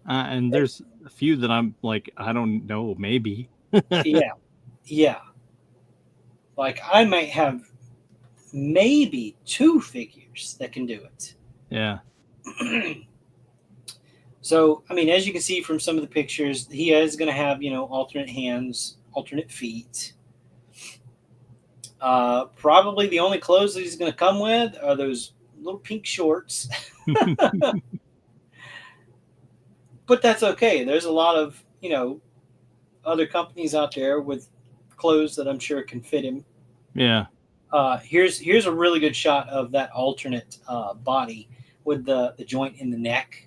And there's a few that I'm like, I don't know, maybe. Yeah. Like I might have maybe two figures that can do it. Yeah. So, I mean, as you can see from some of the pictures, he is going to have, alternate hands, alternate feet. Probably the only clothes that he's going to come with are those little pink shorts. But that's okay. There's a lot of, other companies out there with clothes that I'm sure can fit him. Yeah. Here's a really good shot of that alternate body with the joint in the neck.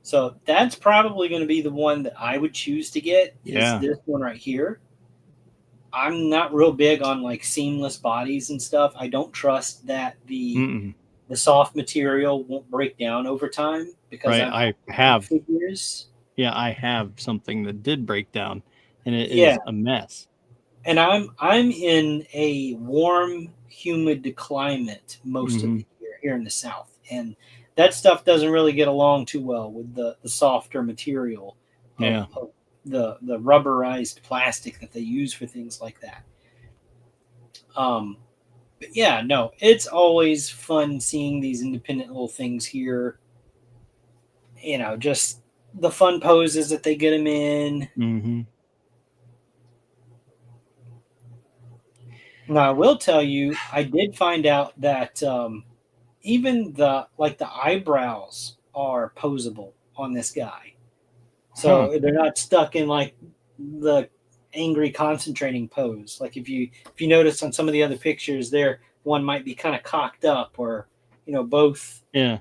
So that's probably going to be the one that I would choose to get. Is this one right here. I'm not real big on like seamless bodies and stuff. I don't trust that the soft material won't break down over time because I have figures. Yeah, I have something that did break down, and it is a mess. And I'm in a warm, humid climate most of the year here in the South, and that stuff doesn't really get along too well with the softer material of the rubberized plastic that they use for things like that. But yeah, no, it's always fun seeing these independent little things here. Just the fun poses that they get them in. Now, I will tell you, I did find out that even the eyebrows are posable on this guy. So they're not stuck in like the angry concentrating pose. Like if you notice on some of the other pictures there, one might be kind of cocked up or, both. Yeah.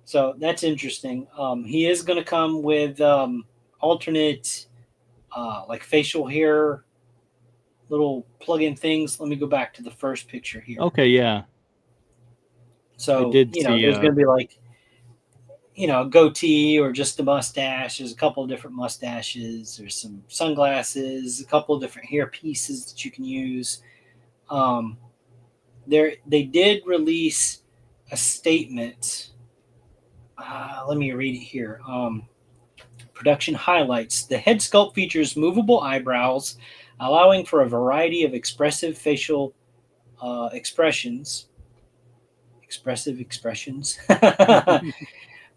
So that's interesting. He is going to come with alternate like facial hair little plug-in things. Let me go back to the first picture here. Okay, yeah. So, I did see, there's going to be like, a goatee or just a mustache. There's a couple of different mustaches. There's some sunglasses, a couple of different hair pieces that you can use. They did release a statement. Let me read it here. Production highlights: the head sculpt features movable eyebrows, allowing for a variety of expressive facial expressions. Expressive expressions.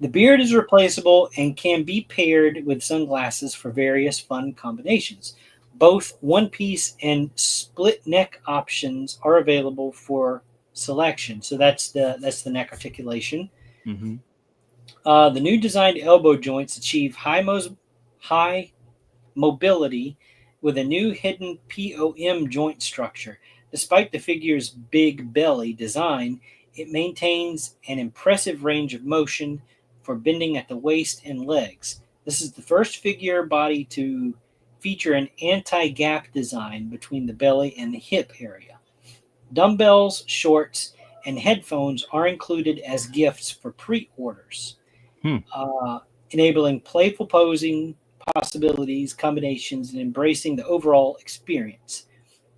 The beard is replaceable and can be paired with sunglasses for various fun combinations. Both one-piece and split neck options are available for selection. So that's the neck articulation. Mm-hmm. The new designed elbow joints achieve high mobility with a new hidden POM joint structure. Despite the figure's big belly design, it maintains an impressive range of motion for bending at the waist and legs. This is the first figure body to feature an anti-gap design between the belly and the hip area. Dumbbells, shorts, and headphones are included as gifts for pre-orders, enabling playful posing possibilities, combinations, and embracing the overall experience.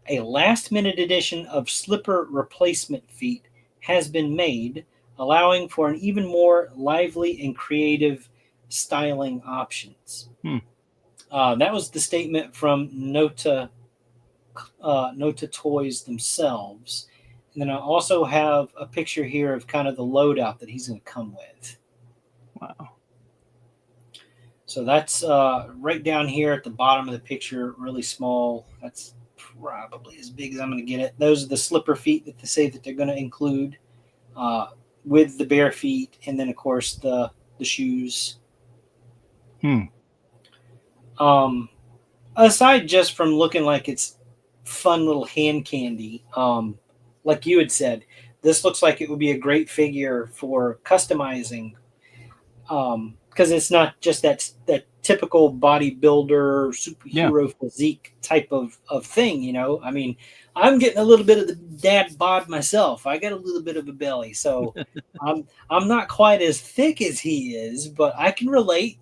A last-minute edition of slipper replacement feet has been made, allowing for an even more lively and creative styling options. That was the statement from Nota Toys themselves. And then I also have a picture here of kind of the loadout that he's going to come with. Wow. So that's right down here at the bottom of the picture, really small. That's probably as big as I'm going to get it. Those are the slipper feet that they say that they're going to include with the bare feet, and then of course the shoes. Aside just from looking like it's fun little hand candy, like you had said, this looks like it would be a great figure for customizing. Because it's not just that typical bodybuilder superhero physique type of thing, I mean, I'm getting a little bit of the dad bod myself. I got a little bit of a belly, so I'm not quite as thick as he is, but I can relate.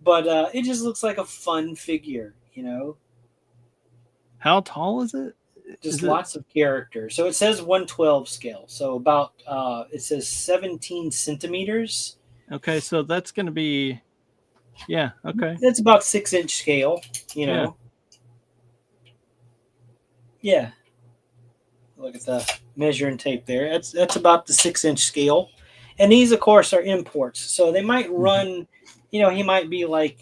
But it just looks like a fun figure, How tall is it? Just lots of character. So it says 112 scale. So about it says 17 centimeters. Okay, so that's going to be, okay. It's about 6-inch scale, Yeah. Look at the measuring tape there. That's about the 6-inch scale. And these, of course, are imports. So they might run, he might be like,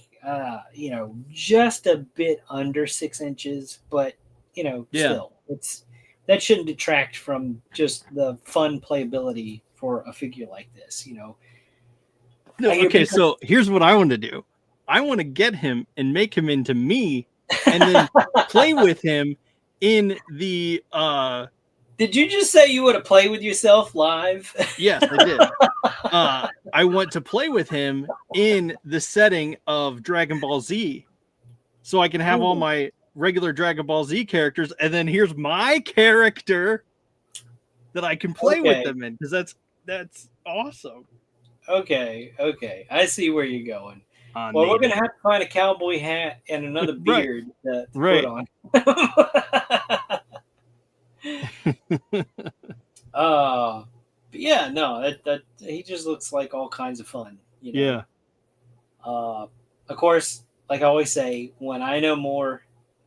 just a bit under 6 inches, but, still. That shouldn't detract from just the fun playability for a figure like this, No, okay, so here's what I want to do. I want to get him and make him into me and then play with him in the Did you just say you want to play with yourself live? Yes, I did. I want to play with him in the setting of Dragon Ball Z, so I can have all my regular Dragon Ball Z characters, and then here's my character that I can play with them in, because that's awesome. Okay. I see where you're going. Well, we're going to have to find a cowboy hat and another beard to put on. But yeah, no, that he just looks like all kinds of fun. Yeah. Of course, like I always say, when I know more,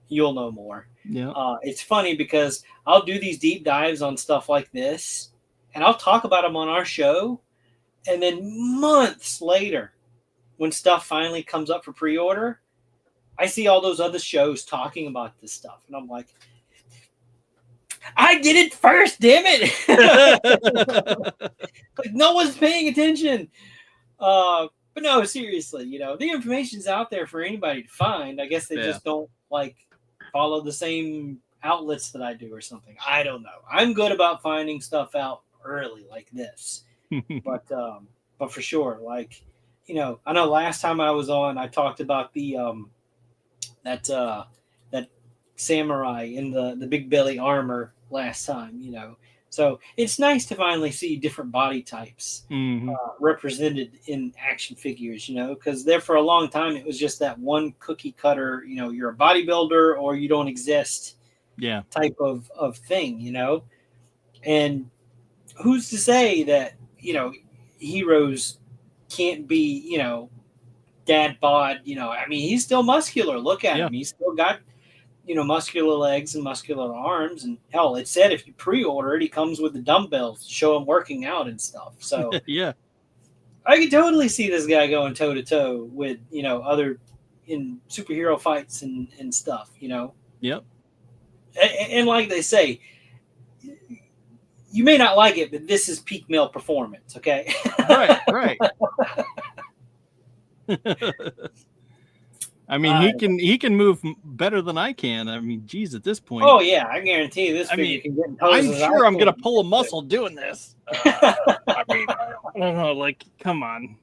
you'll know more. Yeah. It's funny because I'll do these deep dives on stuff like this, and I'll talk about them on our show, and then months later, when stuff finally comes up for pre-order, I see all those other shows talking about this stuff, and I'm like, I did it first, damn it! Like no one's paying attention. But no, seriously, the information's out there for anybody to find. I guess they just don't follow the same outlets that I do or something. I don't know. I'm good about finding stuff out early like this, but for sure, I know last time I was on, I talked about that that samurai in the big belly armor last time. So it's nice to finally see different body types Mm-hmm. represented in action figures. Because there for a long time it was just that one cookie cutter. You're a bodybuilder or you don't exist. Yeah. Type of thing. And who's to say that heroes can't be dad bod. I mean, he's still muscular. Look at Yeah. him. He's still got muscular legs and muscular arms. And hell, it said if you pre-order it, he comes with the dumbbells to show him working out and stuff. So Yeah. I could totally see this guy going toe to toe with other in superhero fights and stuff. Yep. And like they say, you may not like it, but this is peak male performance. Okay. Right. I mean, he can move better than I can. I mean, geez, at this point. Oh yeah, I guarantee you this figure can get in poses. I'm sure I'm gonna pull a muscle doing this. I mean, I don't know. Like, come on.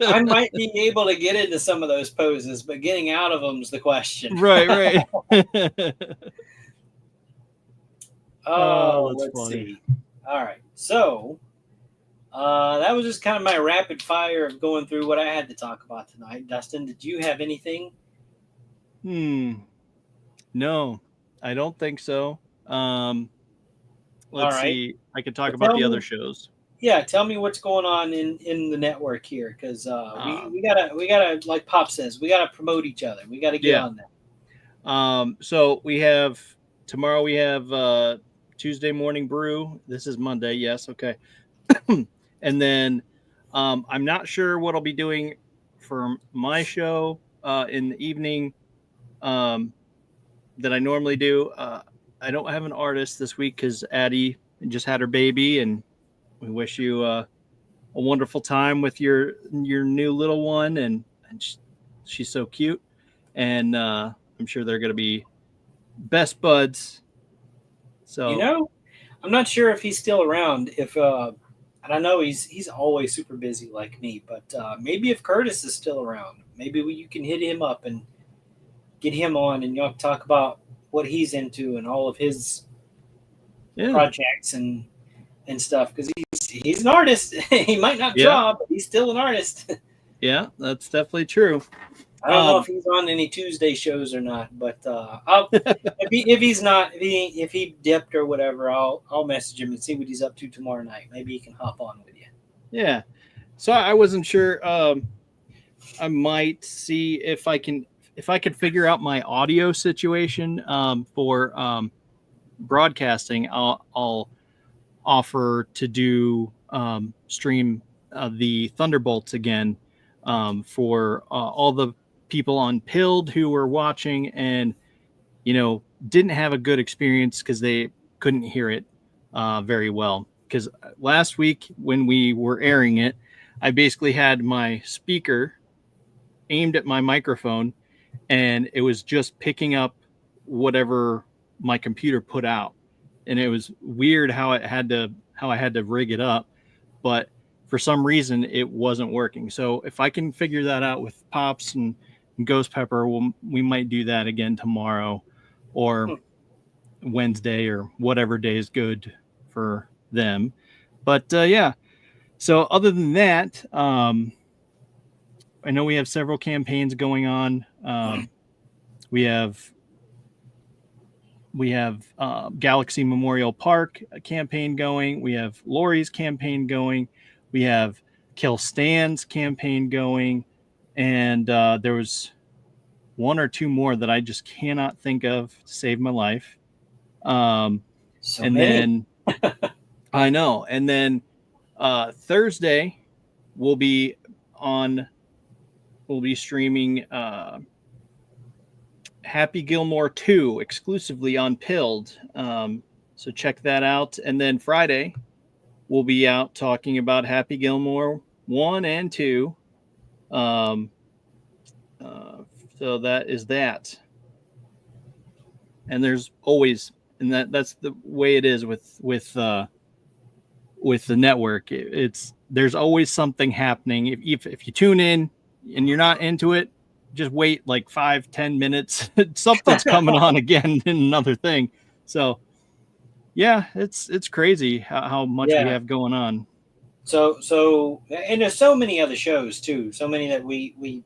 I might be able to get into some of those poses, but getting out of them's the question. Right. Let's funny. see. All right, so that was just kind of my rapid fire of going through what I had to talk about tonight. Dustin, did you have anything? No, I don't think so. Let's see. I could talk Well, about the other shows. Yeah, tell me what's going on in the network here, because we gotta like Pop says, we gotta promote each other. We gotta get on that. So we have tomorrow. We have Tuesday Morning Brew. This is Monday. Yes. Okay. And then I'm not sure what I'll be doing for my show in the evening that I normally do. I don't have an artist this week because Addie just had her baby, and we wish you a wonderful time with your new little one, and she's so cute, and I'm sure they're going to be best buds. So I'm not sure if he's still around. And I know he's always super busy like me, but maybe if Curtis is still around, maybe you can hit him up and get him on, and you'll talk about what he's into and all of his projects and stuff, because he's an artist. He might not draw, but he's still an artist. Yeah, that's definitely true. I don't know if he's on any Tuesday shows or not, but if he's not, if he dipped or whatever, I'll message him and see what he's up to tomorrow night. Maybe he can hop on with you. Yeah. So I wasn't sure. I might see if I could figure out my audio situation for broadcasting. I'll offer to do stream the Thunderbolts again for all the people on Pilled who were watching and didn't have a good experience because they couldn't hear it very well. Because last week when we were airing it, I basically had my speaker aimed at my microphone, and it was just picking up whatever my computer put out, and it was weird how I had to rig it up, but for some reason it wasn't working. So if I can figure that out with Pops and Ghost Pepper, we might do that again tomorrow or Wednesday or whatever day is good for them. But yeah, so other than that, I know we have several campaigns going on. We have Galaxy Memorial Park campaign going. We have Lori's campaign going. We have Kill Stan's campaign going. And there was one or two more that I just cannot think of to save my life. Then I know. And then Thursday we'll be streaming Happy Gilmore 2 exclusively on Pilled. So check that out. And then Friday we'll be out talking about Happy Gilmore 1 and 2. So that is that. And there's always, and that's the way it is with the network. There's always something happening. If you tune in and you're not into it, just wait like 5-10 minutes. Something's coming on again in another thing. So yeah, it's crazy how much we have going on. So and there's so many other shows too, so many that we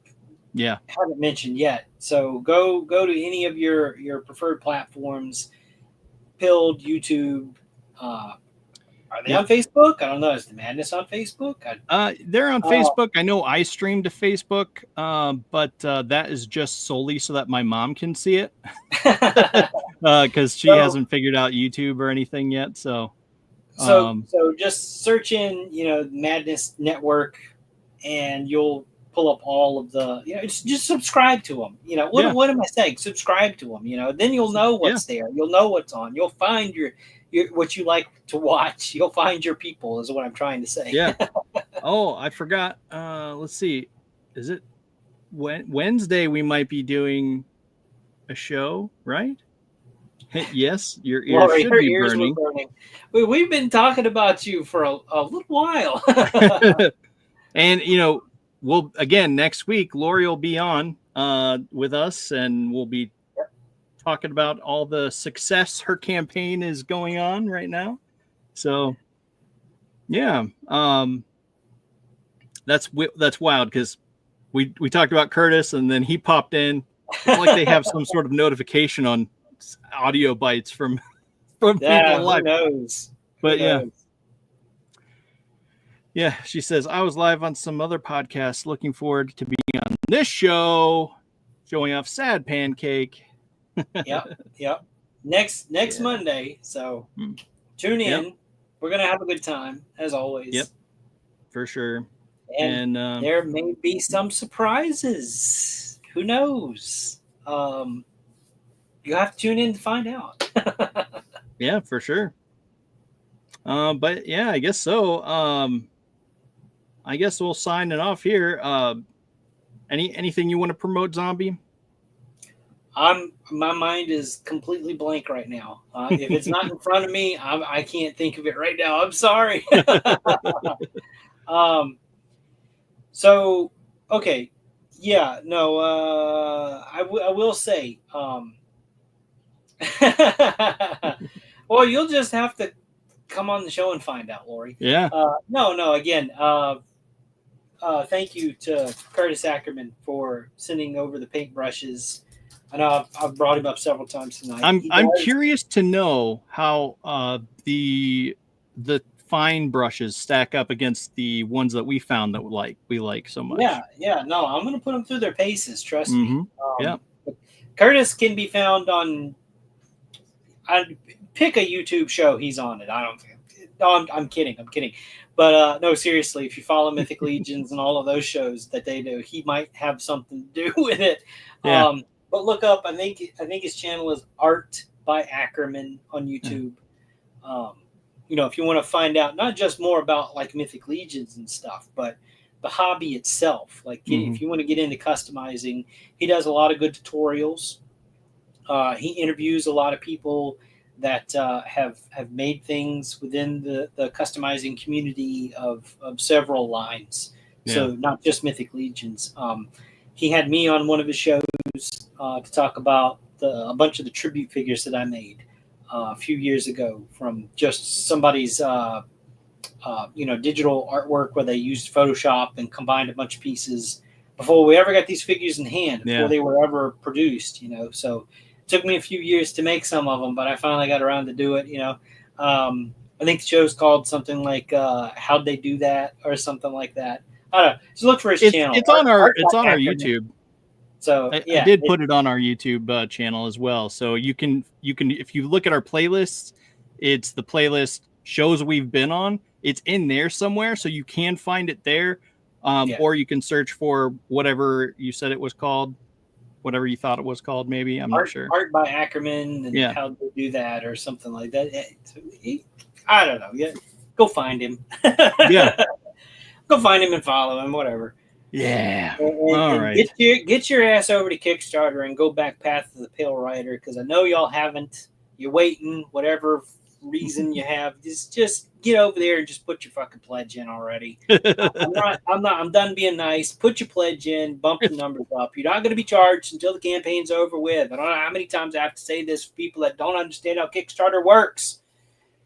haven't mentioned yet. So go to any of your preferred platforms, Pilled, YouTube. Are they on Facebook? I don't know. Is the Madness on Facebook? They're on Facebook. I know I stream to Facebook, but that is just solely so that my mom can see it, because she hasn't figured out YouTube or anything yet. So just search in, Madness Network, and you'll pull up all of the, just subscribe to them. What am I saying? Subscribe to them. Then you'll know what's there. You'll know what's on. You'll find your what you like to watch. You'll find your people, is what I'm trying to say. Yeah. Oh, I forgot. Let's see. Is it Wednesday? We might be doing a show, right? Yes, your ears should be burning. We've been talking about you for a little while. And we'll again next week. Lori will be on with us, and we'll be talking about all the success her campaign is going on right now. So yeah, that's wild, because we talked about Curtis, and then he popped in. It's like they have some sort of notification on audio bites from people live. Who knows? But yeah, she says, I was live on some other podcast, looking forward to being on this show, showing off Sad Pancake. Yep. Next Monday. So tune in. Yep. We're going to have a good time, as always. Yep, for sure. And there may be some surprises. Who knows? You have to tune in to find out. Yeah, for sure. But yeah, I guess so. I guess we'll sign it off here. Anything you want to promote, Zombie? My mind is completely blank right now. If it's not in front of me, I can't think of it right now. I'm sorry. So okay, yeah, no. I will say. Well, you'll just have to come on the show and find out, Lori. Yeah. No. Again, thank you to Curtis Ackerman for sending over the paintbrushes. I know I've brought him up several times tonight. I'm curious to know how the fine brushes stack up against the ones that we found that we like so much. Yeah. No, I'm going to put them through their paces. Trust me. Yeah. Curtis can be found on. I'd pick a YouTube show. He's on it. I'm kidding. But no, seriously, if you follow Mythic Legions and all of those shows that they do, he might have something to do with it. Yeah. But look up. I think his channel is Art by Ackerman on YouTube. If you want to find out not just more about like Mythic Legions and stuff, but the hobby itself. Like if you want to get into customizing, he does a lot of good tutorials. He interviews a lot of people that have made things within the customizing community of several lines. Yeah. So not just Mythic Legions. He had me on one of his shows to talk about a bunch of the tribute figures that I made a few years ago from just somebody's digital artwork where they used Photoshop and combined a bunch of pieces before we ever got these figures in hand, before they were ever produced. So it took me a few years to make some of them, but I finally got around to do it. I think the show's called something like "How'd They Do That" or something like that. I don't know. Just look for his channel. It's on our YouTube. So I did put it on our YouTube channel as well. So you can if you look at our playlists, it's the playlist shows we've been on. It's in there somewhere, so you can find it there. Or you can search for whatever you said it was called, whatever you thought it was called. Maybe not sure. Art by Ackerman and How to Do That or something like that. I don't know. Yeah, go find him. Go find him and follow him. Whatever. Yeah. All right. Get your ass over to Kickstarter and go back Path of the Pale Rider, because I know y'all haven't. You're waiting, whatever reason you have. Just get over there and just put your fucking pledge in already. I'm done being nice. Put your pledge in, bump the numbers up. You're not going to be charged until the campaign's over with. I don't know how many times I have to say this for people that don't understand how Kickstarter works.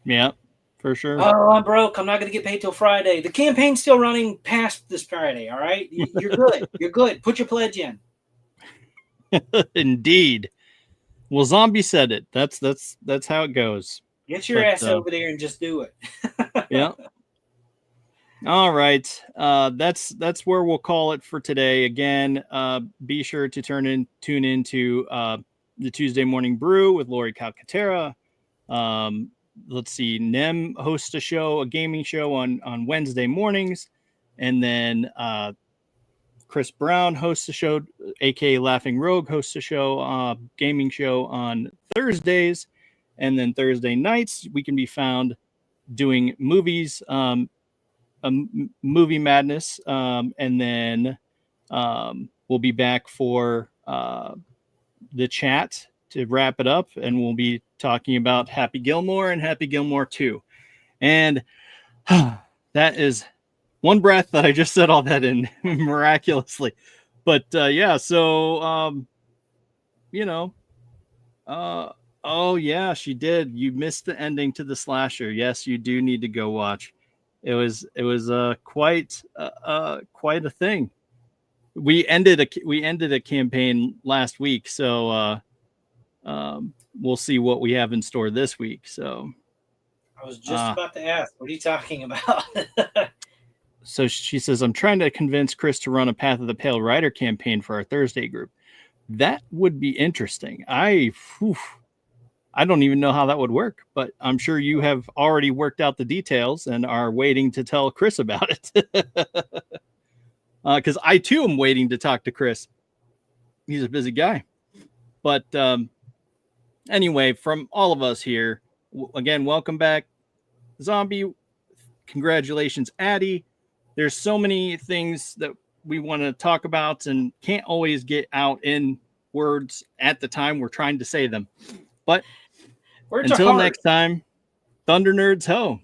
Yeah, for sure. Oh, I'm broke. I'm not going to get paid till Friday. The campaign's still running past this Friday. All right, you're good. You're good. Put your pledge in. Indeed. Well, Zombie said it. That's how it goes. Get your ass over there and just do it. Yeah. All right. That's where we'll call it for today. Again, be sure to tune into the Tuesday Morning Brew with Lori Calcaterra. Let's see. Nem hosts a gaming show on Wednesday mornings, and then Chris Brown hosts a show, aka Laughing Rogue hosts a gaming show on Thursdays, and then Thursday nights we can be found doing movies, movie madness, and then we'll be back for the chat to wrap it up, and we'll be talking about Happy Gilmore and Happy Gilmore 2. And that is one breath that I just said all that in miraculously. But yeah, so oh yeah, she did. You missed the ending to the slasher. Yes, you do need to go watch. It was quite a thing. We ended a campaign last week, so we'll see what we have in store this week. So I was just about to ask, what are you talking about? So she says, I'm trying to convince Chris to run a Path of the Pale Rider campaign for our Thursday group. That would be interesting. I don't even know how that would work, but I'm sure you have already worked out the details and are waiting to tell Chris about it. Because I too am waiting to talk to Chris. He's a busy guy. But anyway, from all of us here, again, welcome back, Zombie. Congratulations, Addie. There's so many things that we want to talk about and can't always get out in words at the time we're trying to say them. But until next time, Thunder Nerds ho!